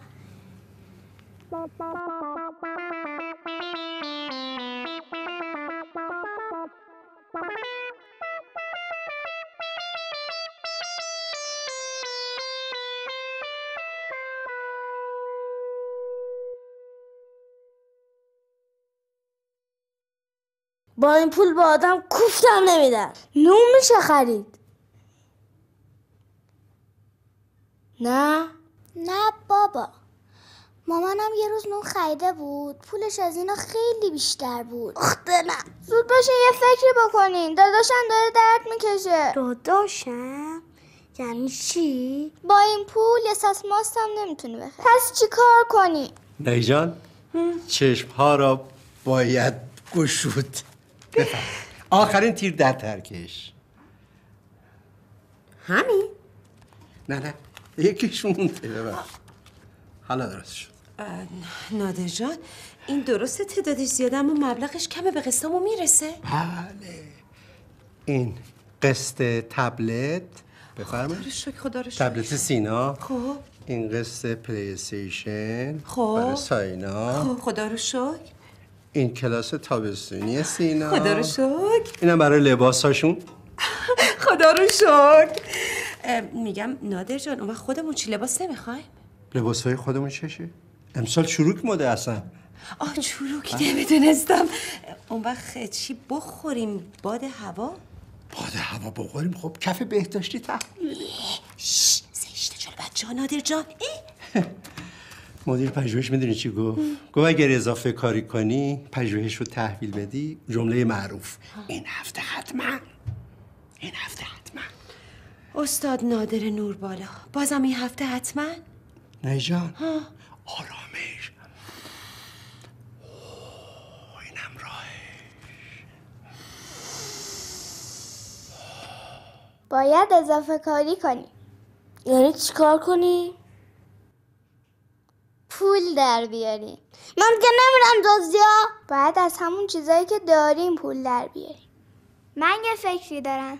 [SPEAKER 6] با این پول با آدم کوفتم نمیدن.
[SPEAKER 16] نون میشه خرید. نه
[SPEAKER 2] بابا، مامانم یه روز نون خریده بود، پولش از اینا خیلی بیشتر بود.
[SPEAKER 16] اخته نه.
[SPEAKER 2] زود باشه یه فکری بکنین. داداشم داره درد میکشه.
[SPEAKER 16] داداشم؟ یعنی چی؟
[SPEAKER 2] با این پول یه ساس ماست هم نمیتونی بخری. پس چی کار کنی؟
[SPEAKER 3] نایی جان چشمها را باید گشود. بفرم آخرین تیر در ترکش.
[SPEAKER 7] همین؟
[SPEAKER 3] نه یکیشون مونده. ببر حالا درست شد.
[SPEAKER 7] نادر جان این درسته تعدادش زیاده اما مبلغش کمه، به قسطمو میرسه؟
[SPEAKER 3] بله این قسط تبلت. بفرمایید.
[SPEAKER 7] خدا رو شکر.
[SPEAKER 3] تبلت سینا.
[SPEAKER 7] خب
[SPEAKER 3] این قسط پلی استیشن
[SPEAKER 7] خب
[SPEAKER 3] برای ساینا.
[SPEAKER 7] خب خدا رو شکر.
[SPEAKER 3] این کلاس تابستونی سینا.
[SPEAKER 7] خدا رو شکر.
[SPEAKER 3] اینم برای لباساشون.
[SPEAKER 7] خدا رو شکر. میگم نادر جان اون وقت خودمون چی لباس نمیخوایم؟
[SPEAKER 3] لباسای خودمون چشه؟ امسال چروک مده اصلا.
[SPEAKER 7] چروک نمیدونستم. اون وقت چی بخوریم؟ باد هوا؟
[SPEAKER 3] باد هوا بخوریم؟ خب کف بهداشتی تحویل.
[SPEAKER 7] زشته جلو بچه ها نادر جان.
[SPEAKER 3] مدیر پژوهش میدونی چی گفت؟ گفت اگر اضافه کاری کنی پژوهش رو تحویل بدی، جمله معروف این هفته حتما.
[SPEAKER 7] استاد نادر نوربالا بازم این هفته حتما؟
[SPEAKER 3] نه جان آرامش. اینم راهش.
[SPEAKER 2] باید اضافه کاری کنی.
[SPEAKER 16] یعنی چی کار کنی؟
[SPEAKER 2] پول در بیاریم. من که نمیرم دزدیا. باید از همون چیزایی که داریم پول در بیاریم. من یه فکری دارم.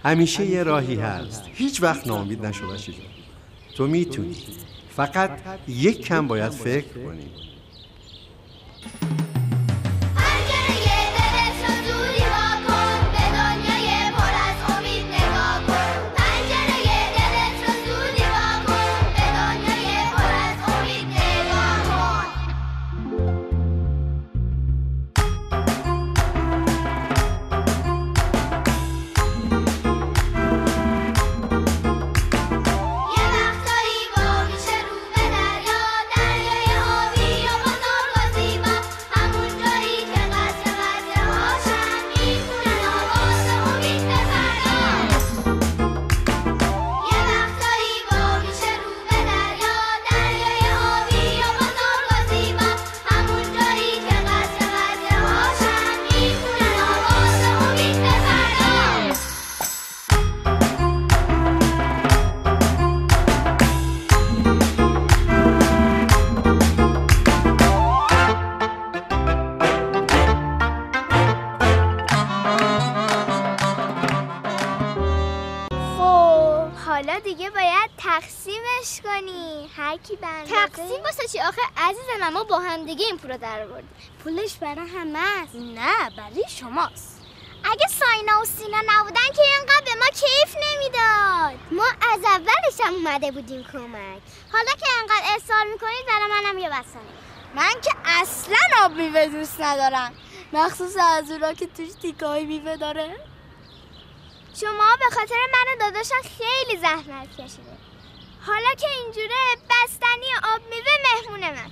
[SPEAKER 3] همیشه یه راهی هست. هیچ وقت ناامید نشو بچه جان. تو میتونی. فقط یک کم باید فکر کنی.
[SPEAKER 2] حالا دیگه باید تقسیمش کنی. هر کی بنده تقسیم واسه چی آخه عزیزم؟ ما با هم دیگه این پولو در آوردیم. پولش برای همه است. نه برای شماست. اگه ساینا و سینا نبودن که اینقدر به ما کیف نمیداد. ما از اولش هم اومده بودیم کمک. حالا که اینقدر اصرار میکنید برای منم یه بستنی. من که اصلا آب میوه دوست ندارم، مخصوصا از اونها که توش تیکه‌های میوه داره. شما به خاطر من و داداشم خیلی زحمت کشیده. حالا که اینجوره بستنی آب میوه مهمون من.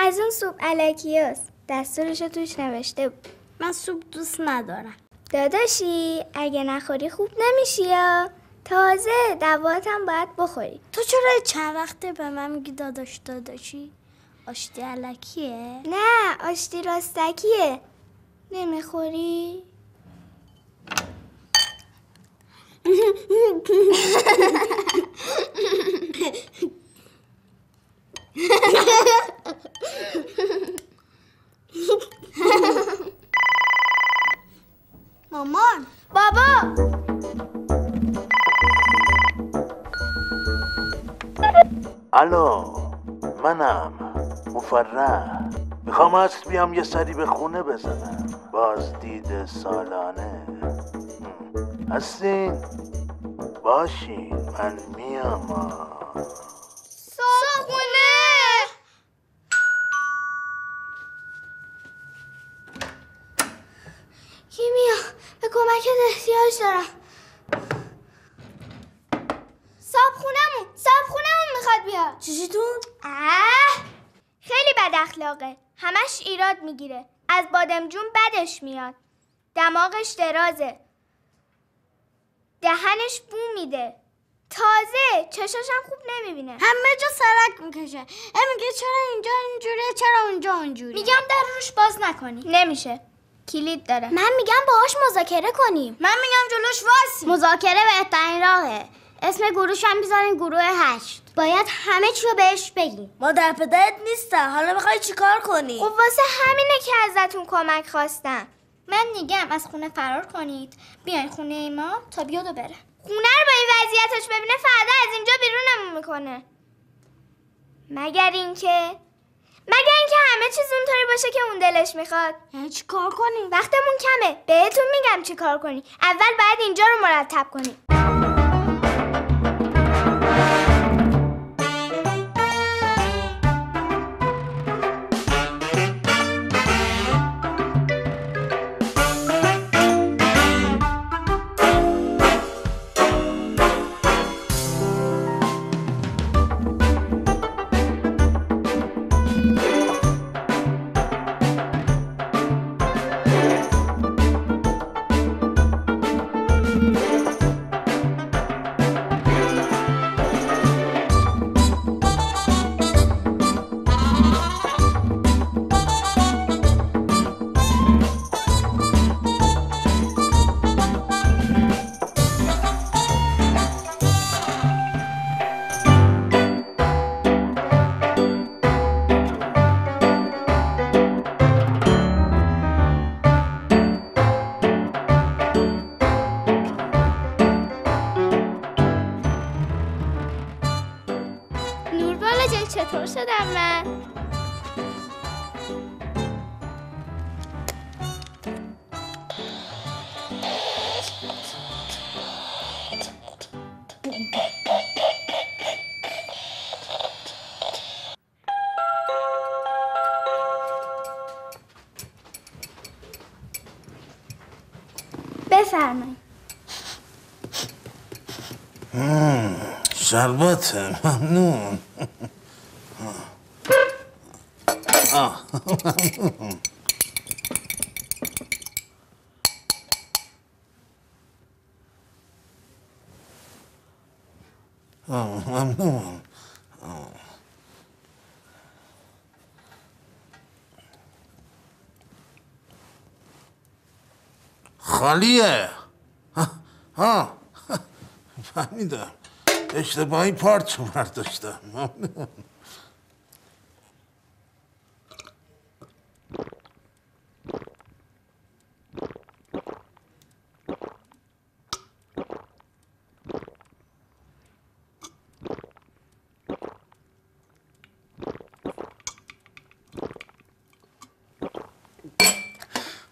[SPEAKER 2] از اون سوپ الکی هست. دستورشو توش نوشته بود. من سوپ دوست ندارم. داداشی اگه نخوری خوب نمیشی یا تازه دوات هم باید بخوری. تو چرا چند وقته به من میگی داداشی؟ آشتی الکیه؟ نه آشتی راستکیه. نمیخوری؟ مامان بابا
[SPEAKER 17] الو، منم مفرح. میخوام اصل بیام یه سری به خونه بزنم. بازدید سالانه هستین؟ باشین من میام.
[SPEAKER 2] صبحونه کیمیا به کمکت احتیاج دارم. صابخونمون میخواد بیا. چیزیتون؟ خیلی بد اخلاقه. همش ایراد میگیره. از بادمجون بدش میاد. دماغش درازه. دهنش بو میده. تازه چشاشم خوب نمیبینه. همه جا سرک میکشه. میگه چرا اینجا اینجوریه چرا اونجا اونجوریه. میگم در روش باز نکنی. نمیشه. کلید داره. من میگم باهاش مذاکره کنیم. من میگم جلوش واسی. مذاکره بهترین راهه. اسم گروهش هم بیزارین گروه 8. باید همه چی رو بهش بگیم.
[SPEAKER 6] ما در پدرت نیستن. حالا میخوای چیکار کنی؟
[SPEAKER 2] خب واسه همینه که ازتون کمک خواستم. من میگم از خونه فرار کنید. بیاین خونه ما تا بیاد و بره. خونه رو با این وضعیتش ببینه فردا از اینجا بیرونمون میکنه. مگر اینکه همه چیز اونطوری باشه که اون دلش میخواد. یعنی چی کار کنیم؟ وقتمون کمه. بهتون میگم چی کار کنی. اول باید اینجا رو مرتب کنی. شدم من. بفرمایید.
[SPEAKER 17] شربت ممنون. ممنون. خالیه. فهمیدم، اشتباهی پارچه برداشتم.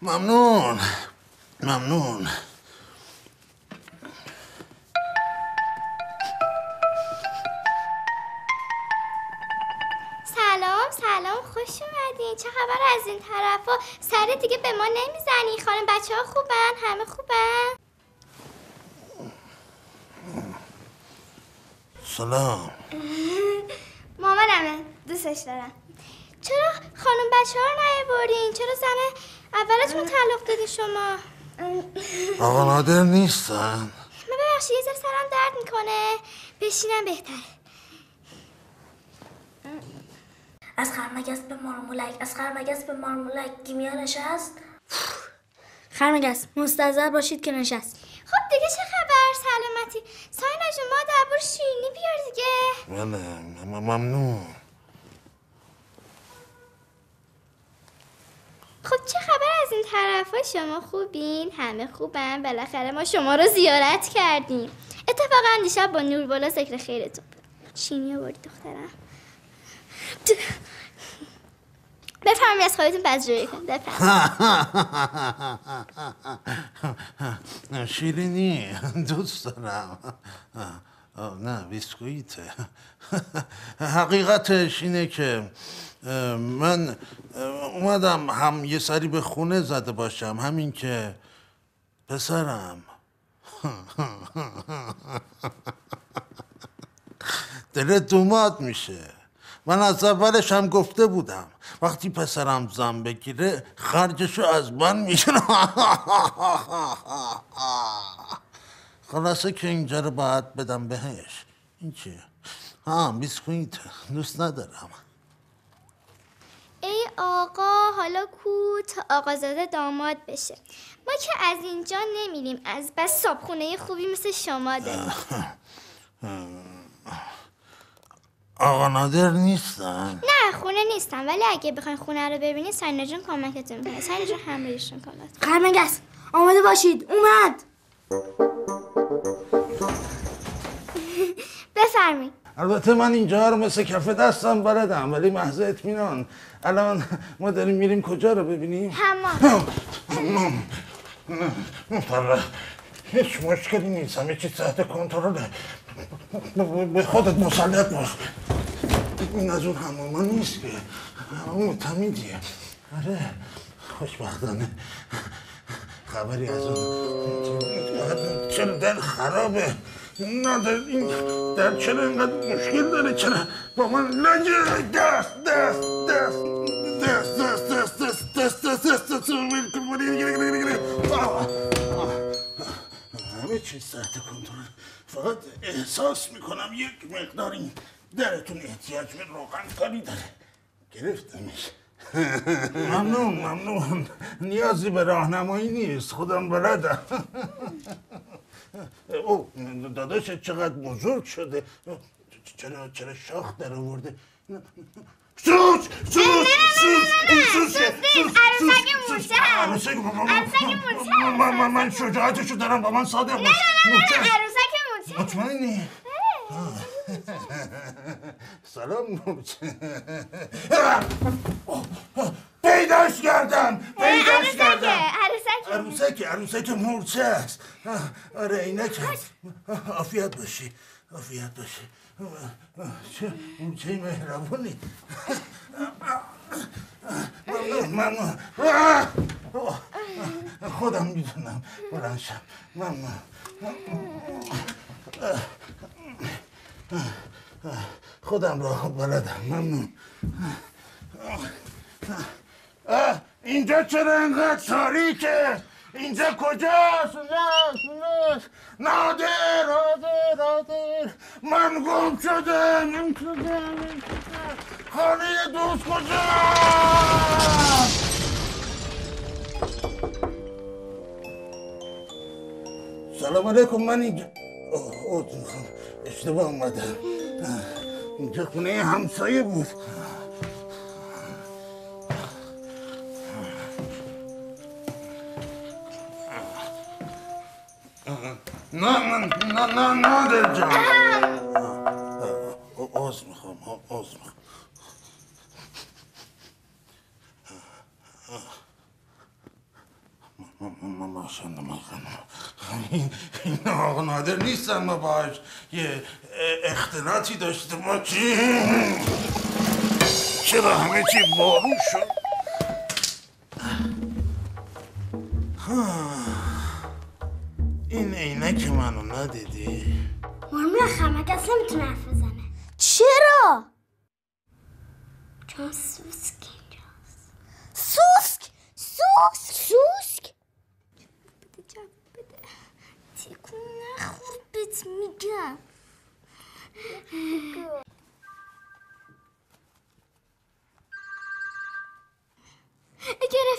[SPEAKER 17] ممنون ممنون.
[SPEAKER 2] سلام خوش اومدین. چه خبر از این طرفا؟ سر دیگه به ما نمیزنی؟ خانم بچه ها خوبن؟ همه خوبن؟
[SPEAKER 17] سلام.
[SPEAKER 2] مامانمه، دوستش دارم. چرا خانم بچه ها رو نیاوردین؟ چرا زن اولتون طلاق دادی شما؟
[SPEAKER 17] آقا نادر نیستن؟
[SPEAKER 2] ببخشید یه ذره سرم درد میکنه، بشینم بهتره.
[SPEAKER 6] از خرمگس به مارمولک، از خرمگس به مارمولک گیمیا نشست.
[SPEAKER 16] خرمگس مستحضر باشید که نشست.
[SPEAKER 2] خب دیگه چه خبر؟ سلامتی. ساینا جون ما درباره شیرینی بیار دیگه.
[SPEAKER 17] بله ممنون.
[SPEAKER 2] خب چه خبر از این طرفا؟ شما خوبین؟ همه خوبن؟ بالاخره ما شما رو زیارت کردیم. اتفاقا دیشب با نور بالا ذکر خیرتون بود. شیرینی آوردی دخترم. بفرمایید از خودتون پذیرایی کن. بفرمایید.
[SPEAKER 17] شیرینی دوست دارم. نه بیسکویته. حقیقتش اینه که من اومدم هم یه سری به خونه زده باشم، همین که پسرم دلت دومات میشه. من از اولش هم گفته بودم وقتی پسرم زن بگیره خرجشو از من میگیرم. خلاصه که اینجا رو باید بدم بهش. این چیه؟ بیسکویت دوست ندارم.
[SPEAKER 2] ای آقا حالا کو تا آقازاده داماد بشه. ما که از اینجا نمیریم، از بس صابخونه خوبی مثل شما داریم.
[SPEAKER 17] آقا نادر نیستن؟
[SPEAKER 2] نه خونه نیستم، ولی اگه بخواین خونه رو ببینید ساینا جون کمکتون میکنه. ساینا جون همراهیشون کنه.
[SPEAKER 16] خرمگس آماده باشید، اومد.
[SPEAKER 2] بفرمایید.
[SPEAKER 17] البته من اینجا رو مثل کف دستم بلدم، ولی محض اطمینان. الان ما داریم میریم کجا رو ببینیم؟
[SPEAKER 2] حمام.
[SPEAKER 17] مفرح هیچ مشکلی نیست، همه چیز تحت کنترله. به خودت مسلط باش. این از اون حماما نیست که، حمام تمیزیه. آره خوشبختانه خبری از اون. چرا در خرابه؟ نادر این در چرا اینقدر مشکل داره؟ چرا با من لجه؟ دست همه چیز تحت کنترل. فقط احساس میکنم یک مقدار این درتون احتیاج به روغن کاری داره. گرفتمش. ممنون. نیازی به راهنمایی نیست، خودم بلدم. او داداشت چقدر بزرگ شده. چرا شاخ در آورده؟ سوس عروسک مورچه. من شجاعتشو دارم، با من صادق باش.
[SPEAKER 2] عروسک مورچه.
[SPEAKER 17] مطمئنی؟ سلام نورچه. پیداش کردم. عروسک نورچه است. آره اینک عافیت باشی. چه مهربونی. ممنون. خودم میدونم بلندشم. ممنون. خودم راه بلدم. ممنون. اینجا چرا انقدر تاریکه؟ اینجا کجاست؟ نادر من گم شدم. خانه دوست کجاست؟ سلام علیکم. من اینجا اشتباه اومدم. اینجا خونه همسایه بود. نه نادر جان. عذر میخوام. این آقا نادر نیستم. ما باش یه اختلاطی داشته باشیم. چرا همه چی بارون شد؟ این عینک منو ندیدی؟
[SPEAKER 2] مرمور خمک اصلا میتونه حرف بزنه. چرا؟ چون سوسک اینجاست. سوسک؟ بده جواب بده. تکون نخور بهت میگم.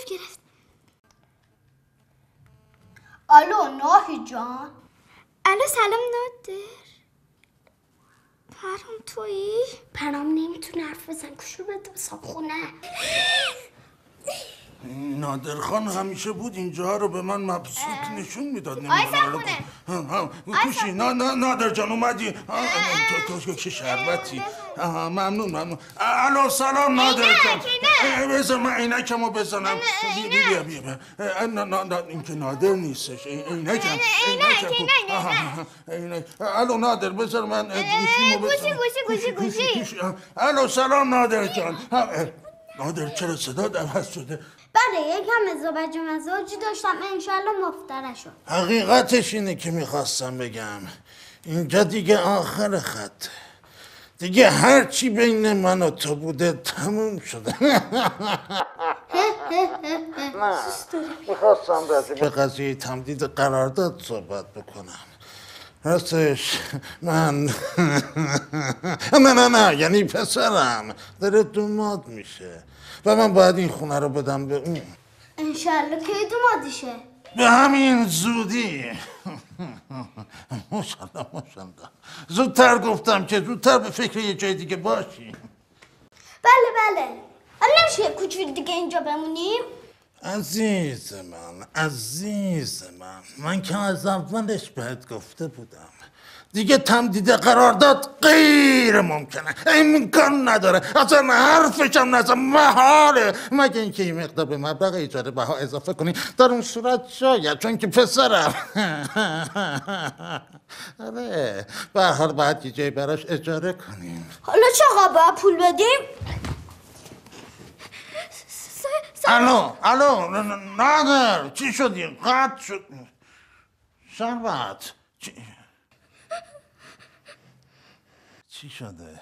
[SPEAKER 2] گرفت. الو ناهی جان. الو سلام نادر. پرام تویی؟ پرام نمیتونه حرف بزن. کشو بده به صابخونه.
[SPEAKER 17] نادر خان همیشه بود اینجا رو به من مبسوط نشون میداد.
[SPEAKER 2] آی صابخونه.
[SPEAKER 17] کوشی نادر جان اومدی؟ تو شربتی. ممنون. الو سلام نادر جان. بذار من عینکمو بزنم. بیا. این که نادر نیستش. عینکم. الو نادر بذار من گوشیمو بزنم. گوشی. الو سلام نادر جان. نادر چرا صدا عوض شده؟
[SPEAKER 2] بله یکم ازدواجی داشتم. انشالله مفتره شد.
[SPEAKER 17] حقیقتش اینه که میخواستم بگم اینجا دیگه آخر خط. دیگه هر چی بین من و تو بوده تموم شده. میخواستم راجع به قضیه تمدید قرارداد صحبت بکنم. راستش من نه یعنی پسرم داره دوماد میشه و من باید این خونه رو بدم به اون.
[SPEAKER 2] انشالله که دومادیشه.
[SPEAKER 17] به همین زودی. ماشالله. زودتر گفتم که زودتر به فکر یه جای دیگه باشی.
[SPEAKER 2] بله. حالا نمیشه یه کوچولو دیگه اینجا بمونیم؟
[SPEAKER 17] عزیز من که از اولش بهت گفته بودم دیگه تمدید قرارداد غیر ممکنه. امکان نداره. اصلا حرفش هم نزن. محاله. مگه اینکه این مقدار به مبلغ اجاره بها اضافه کنی. در اون صورت شاید. چون که پسرم. آره به هر حال باید یه جای براش اجاره کنیم.
[SPEAKER 2] حالا چقدر باید پول بدیم؟
[SPEAKER 17] الو نادر چی شدی؟ قطع شد. شربت چی شده؟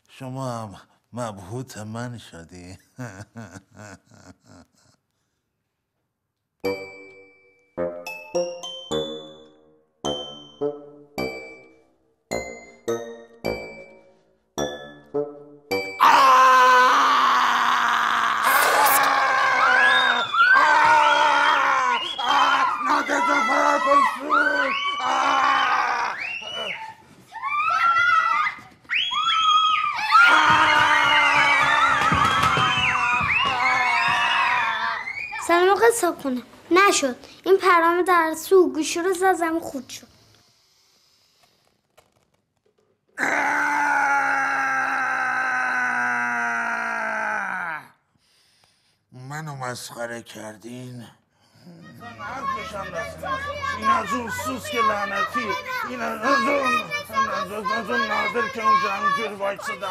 [SPEAKER 17] شما هم مبهوت من شدی؟
[SPEAKER 2] حساب کنه. نشد. این پرام در سو گوشی رو زد زمین خود شد.
[SPEAKER 17] منو مسخره کردین؟ این از اون سوسک لعنتی، این از اون نادر که اونجا همینجور وایساده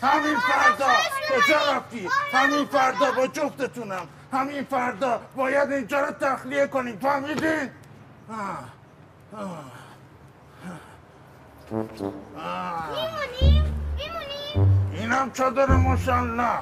[SPEAKER 17] همین فردا کجا رفتی؟ همین فردا با جفتتونم، همین فردا باید اینجا رو تخلیه کنیم، فهمیدین؟
[SPEAKER 2] میمونیم؟
[SPEAKER 17] اینم چادر ماشالله.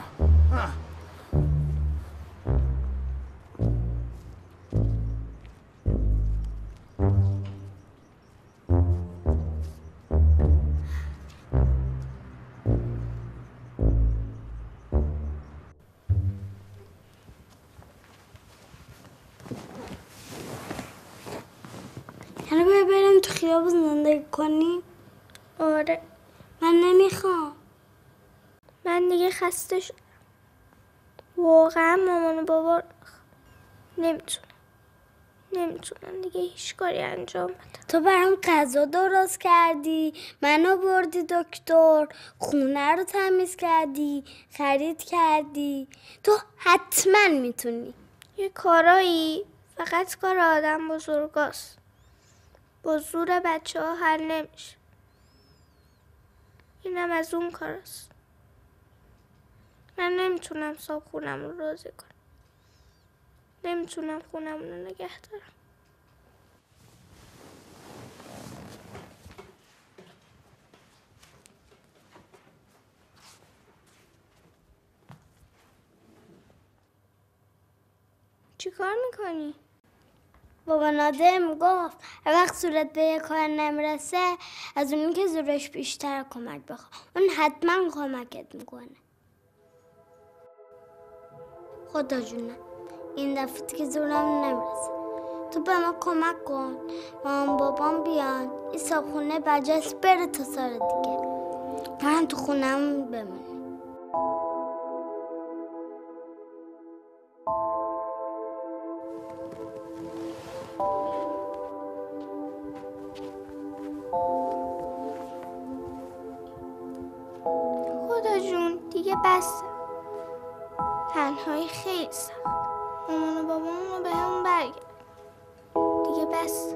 [SPEAKER 2] یعنی باید بریم تو خیابون زندگی کنیم؟ آره. من نمیخوام. من دیگه خسته شدم. واقعا مامان و بابا نمیتونن دیگه هیچ کاری انجام بدن. تو برام غذا درست کردی، منو بردی دکتر، خونه رو تمیز کردی، خرید کردی. تو حتما میتونی. یه کارایی فقط کار آدم بزرگاست. با زور بچه ها حل نمیشه. اینم از اون کاراست. من نمیتونم صاحب خونم رو راضی کنم. نمیتونم خونم رو نگه دارم. چی کار میکنی؟ بابا نادم گفت وقت صورت به یه کار نمیرسه از اونی که زورش بیشتر کمک بخواه. اون حتما کمکت میکنه. خدا جونم این دفعه که زورم نمیرسه تو به ما کمک کن. مامان بابام بیان این صابخونه برجاست بره تا سال دیگه. من تو خونم بمونه. خدا جون دیگه بس. تنهایی خیلی سخت. مامان و بابامون رو به همون برگرد. دیگه بس.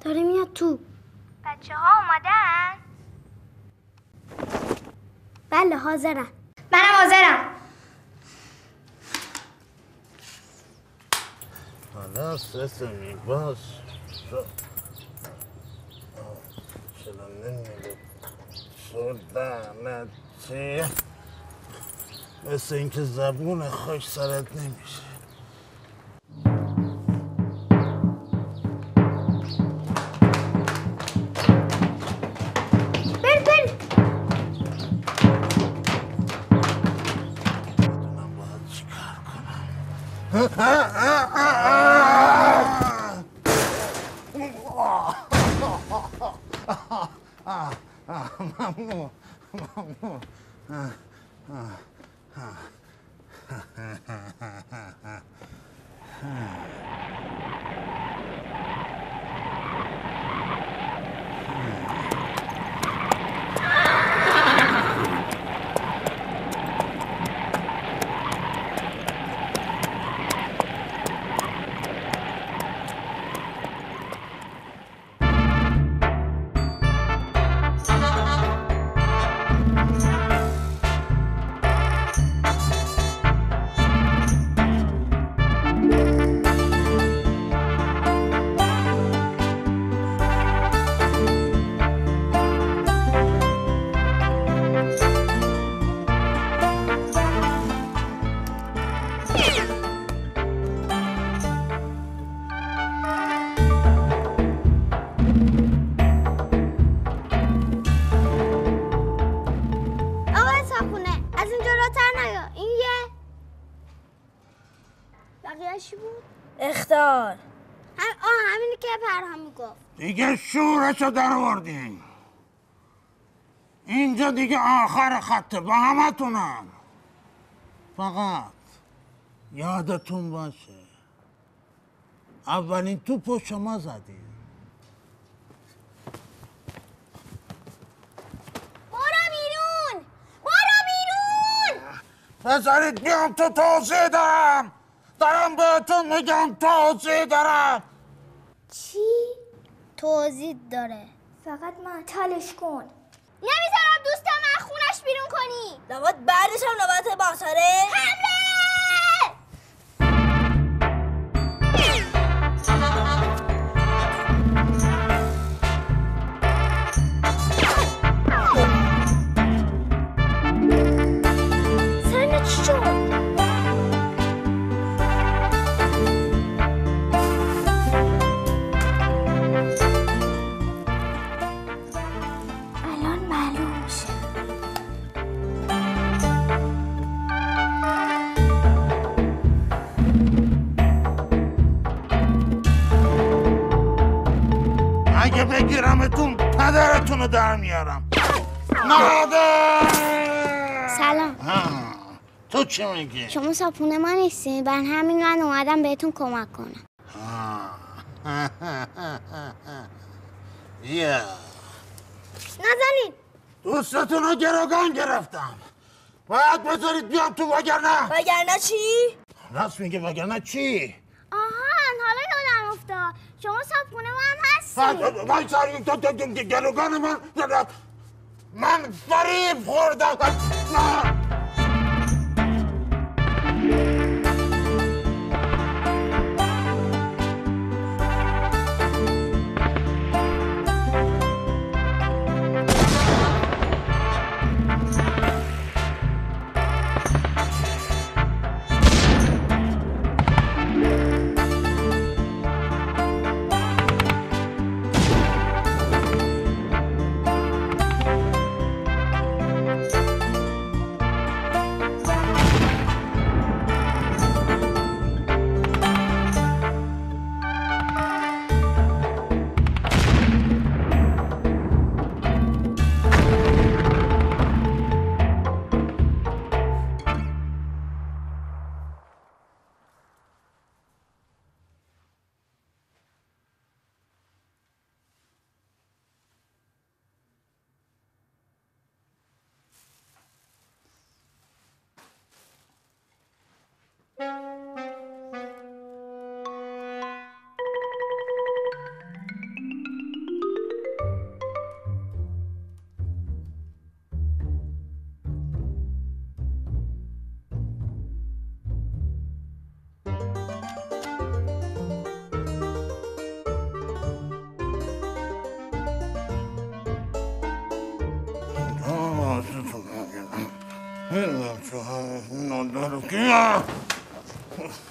[SPEAKER 2] داره میاد تو. بچه ها اومدن؟ بله حاضرم. منم حاضرم.
[SPEAKER 17] حالا سسمی باش. چرا نمیده شدنتی مثل اینکه زبون خوش سرت نمیشه.
[SPEAKER 2] بقیه چی بود؟
[SPEAKER 6] اخطار.
[SPEAKER 2] همینی که پرهام گفت.
[SPEAKER 17] دیگه شورشو در آوردین. اینجا دیگه آخر خطه با همتونم. فقط یادتون باشه اولین توپو شما زدید.
[SPEAKER 2] برو بیرون!
[SPEAKER 17] بذارید بیام تو توضیح دارم بهتون میگم توضیح دارم.
[SPEAKER 2] چی؟ توضیح داره. فقط معطلش کن. نمیذارم دوستم از خونش بیرون کنی.
[SPEAKER 6] لابد بعدش هم نوبت باسره.
[SPEAKER 2] حمله! سرنه چی شد؟ الان معلوم میشه.
[SPEAKER 17] اگه بگیرمتون پدرتون رو در میارم. مادر!
[SPEAKER 2] سلام.
[SPEAKER 17] تو چی میگی؟
[SPEAKER 2] شما صاحبخونه ما نیستین، بر همین من اومدم بهتون کمک کنم.
[SPEAKER 17] بیا
[SPEAKER 2] نزنید.
[SPEAKER 17] دوستتون رو گروگان گرفتم. باید بذارید بیام تو وگرنه.
[SPEAKER 6] وگرنه چی؟
[SPEAKER 17] راست میگه وگرنه چی؟
[SPEAKER 2] آهان حالا یادم افتاد. شما صاحبخونه ما هم هستین.
[SPEAKER 17] گروگان من فریب خوردم.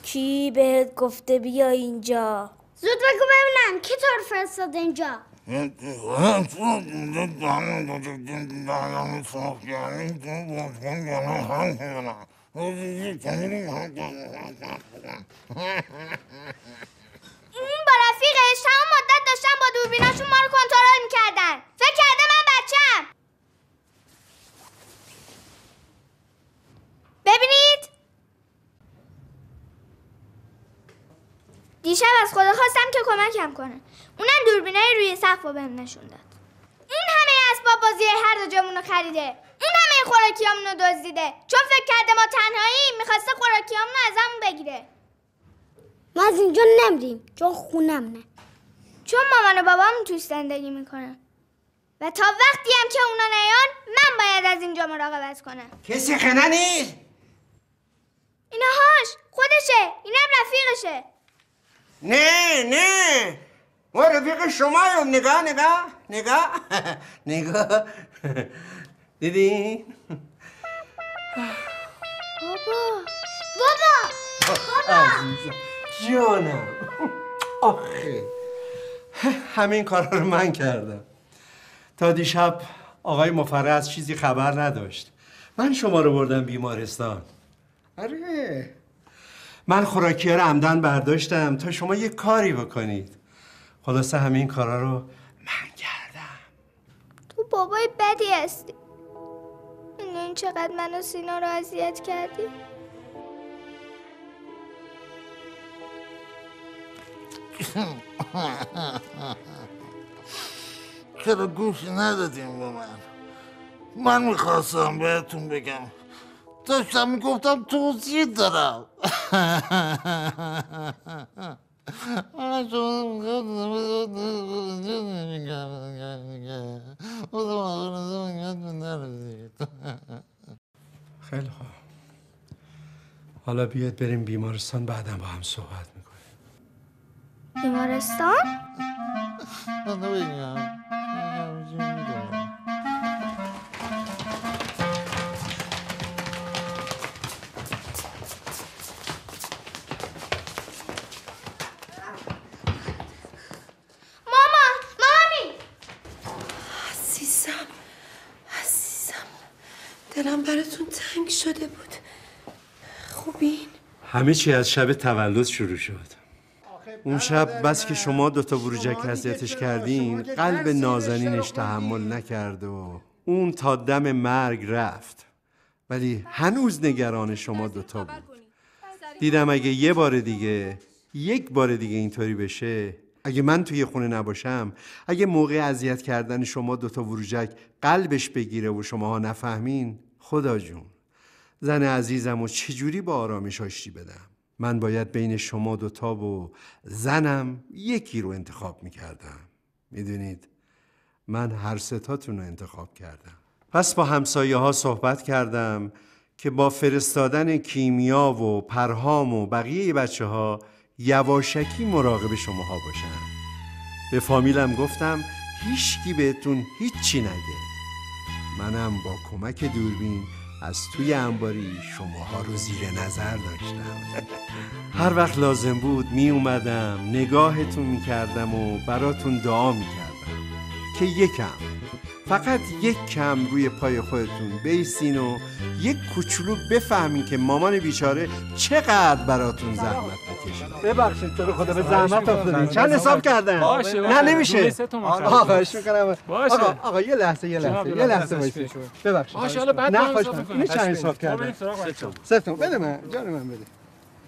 [SPEAKER 6] کی بهت گفته بیا اینجا؟
[SPEAKER 2] زود بگو ببینم کی تو رو فرستاده اینجا؟ اون با رفیقش تمام مدت داشتن با دوربیناشون ما رو کنترل میکردن. فکر کرده من بچه‌ام. ببینید دیشب از خدا خواستم که کمکم کنه. اونم دوربینای روی سقف رو بهم نشون داد. اون همه اسباب بازی هر دو جامون رو خریده. اون همه خوراکیامون رو دزدیده. چون فکر کرده ما تنهاییم میخواسته خوراکیامون رو ازمون بگیره. ما از اینجا نمیریم چون خونمونه. چون مامان و بابامون توش زندگی میکنن. و تا وقتی هم که اونا نیان من باید از اینجا مراقبت کنم.
[SPEAKER 5] کسی خنه نیست؟
[SPEAKER 2] اینهاش خودشه. اینم رفیقشه.
[SPEAKER 5] نه ما رفیق شماییم. نگاه دیدی؟
[SPEAKER 2] بابا
[SPEAKER 3] عزیزم جانم آخه همین کارا رو من کردم. تا دیشب آقای مفرز چیزی خبر نداشت. من شما رو بردم بیمارستان. آره من خوراکی‌ها رو عمدن برداشتم تا شما یه کاری بکنید. خلاصه همین کارا رو من کردم.
[SPEAKER 2] تو بابای بدی هستی. این چقدر من و سینا رو اذیت کردی؟
[SPEAKER 17] چرا گوش ندادیم به من میخواستم بهتون بگم، داشتم میگفتم توصیه دارم.
[SPEAKER 3] خیلی خوب. حالا بیاد بریم بیمارستان، بعدم با هم صحبت میکنیم.
[SPEAKER 2] بیمارستان؟
[SPEAKER 7] دلم براتون تنگ شده بود. خوبین؟
[SPEAKER 3] همه چی از شب تولد شروع شد. اون شب بس که شما دوتا بروجک اذیتش کردین، قلب نازنینش تحمل نکرد و اون تا دم مرگ رفت. ولی هنوز نگران شما دوتا بود. دیدم اگه یک بار دیگه اینطوری بشه، اگه من توی خونه نباشم، اگه موقع اذیت کردن شما دوتا بروجک قلبش بگیره و شماها نفهمین، خدا جون زن عزیزم و چجوری با آرامش آشتی بدم؟ من باید بین شما دوتا و زنم یکی رو انتخاب میکردم. میدونید من هر ستاتون رو انتخاب کردم. پس با همسایه ها صحبت کردم که با فرستادن کیمیا و پرهام و بقیه بچه ها یواشکی مراقب شماها باشن. به فامیلم گفتم هیچکی بهتون هیچی نگه. منم با کمک دوربین از توی انباری شماها رو زیر نظر داشتم. هر وقت لازم بود می اومدم نگاهتون می کردم و براتون دعا می کردم که فقط یک کم روی پای خودتون بیستین و یک کوچولو بفهمین که مامان بیچاره چقدر براتون زحمت میکشه. ببخشید تو رو خدا به زحمت افتادین. چند حساب کردن؟ نه نمیشه. آقا خواهش میکنم. آقا یه لحظه وایسید. ببخشید. نه خواهش میکنم. اینو چند حساب کردن؟ 3 تومن. بده من، جان من بده.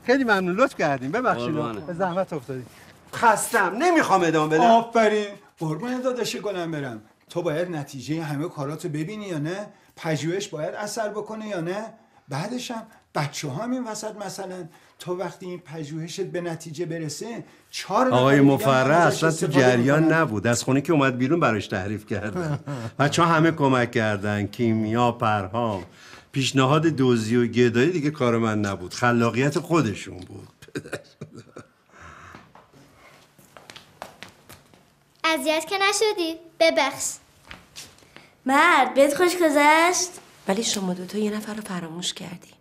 [SPEAKER 3] خیلی ممنون، لطف کردین. ببخشید به زحمت افتادین. خستم، نمیخوام ادامه بدم.
[SPEAKER 8] آفرین. قربون داداش گلم برم. تو باید نتیجه همه کاراتو ببینی یا نه؟ پژوهش باید اثر بکنه یا نه؟ بعدش هم بچه ها این وسط مثلا تو وقتی این پژوهشت به نتیجه برسه 4
[SPEAKER 3] آقای مفرح اصلا تو جریان نبود. از خونه که اومد بیرون براش تعریف کردن. بچه ها همه کمک کردن، کیمیا، پرهام. پیشنهاد دزدی و گدایی دیگه کار من نبود، خلاقیت خودشون بود.
[SPEAKER 2] اذیت که نشدی؟ ببخش.
[SPEAKER 6] مرد بهت خوش گذشت؟
[SPEAKER 7] ولی شما دوتا یه نفر رو فراموش کردی.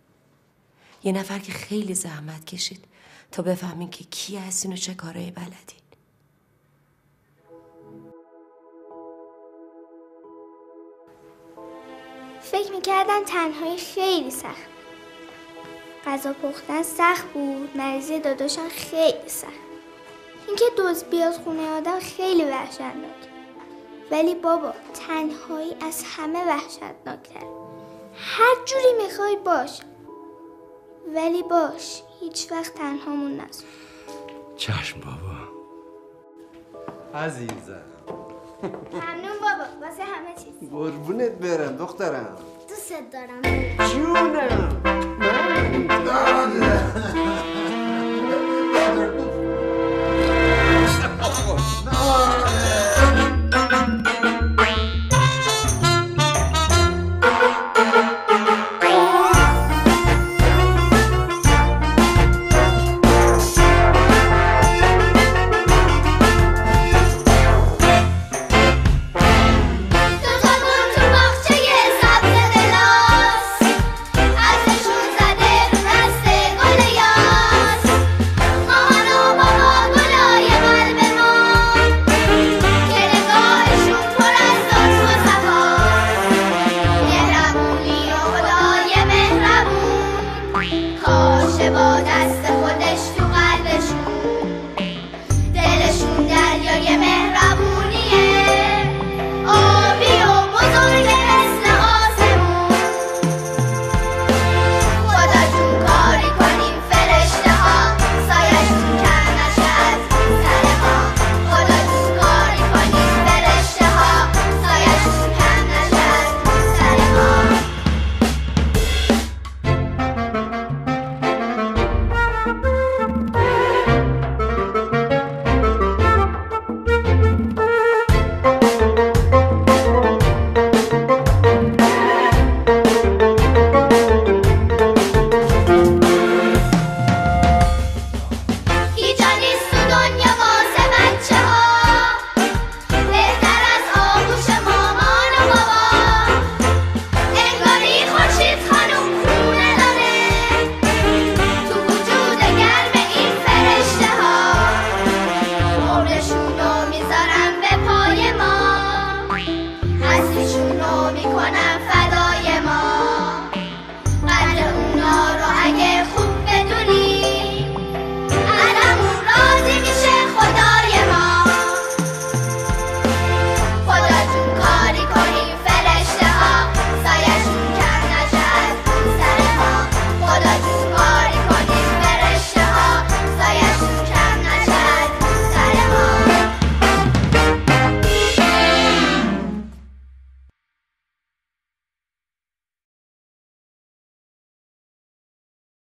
[SPEAKER 7] یه نفر که خیلی زحمت کشید تا بفهمین که کی هستین و چه کارایی بلدین.
[SPEAKER 2] فکر میکردم تنهایی خیلی سخت. غذا پختن سخت بود، مریضی داداشم خیلی سخت. اینکه دزد بیاد خونه آدم خیلی وحشتناک. ولی بابا تنهایی از همه وحشتناک‌تر. هر جوری میخوای باش، ولی باش هیچ وقت تنهامون نذار.
[SPEAKER 3] چشم بابا. عزیزم.
[SPEAKER 2] ممنون بابا واسه همه چیز.
[SPEAKER 3] قربونت برم دخترم.
[SPEAKER 2] دوست دارم.
[SPEAKER 3] جونم.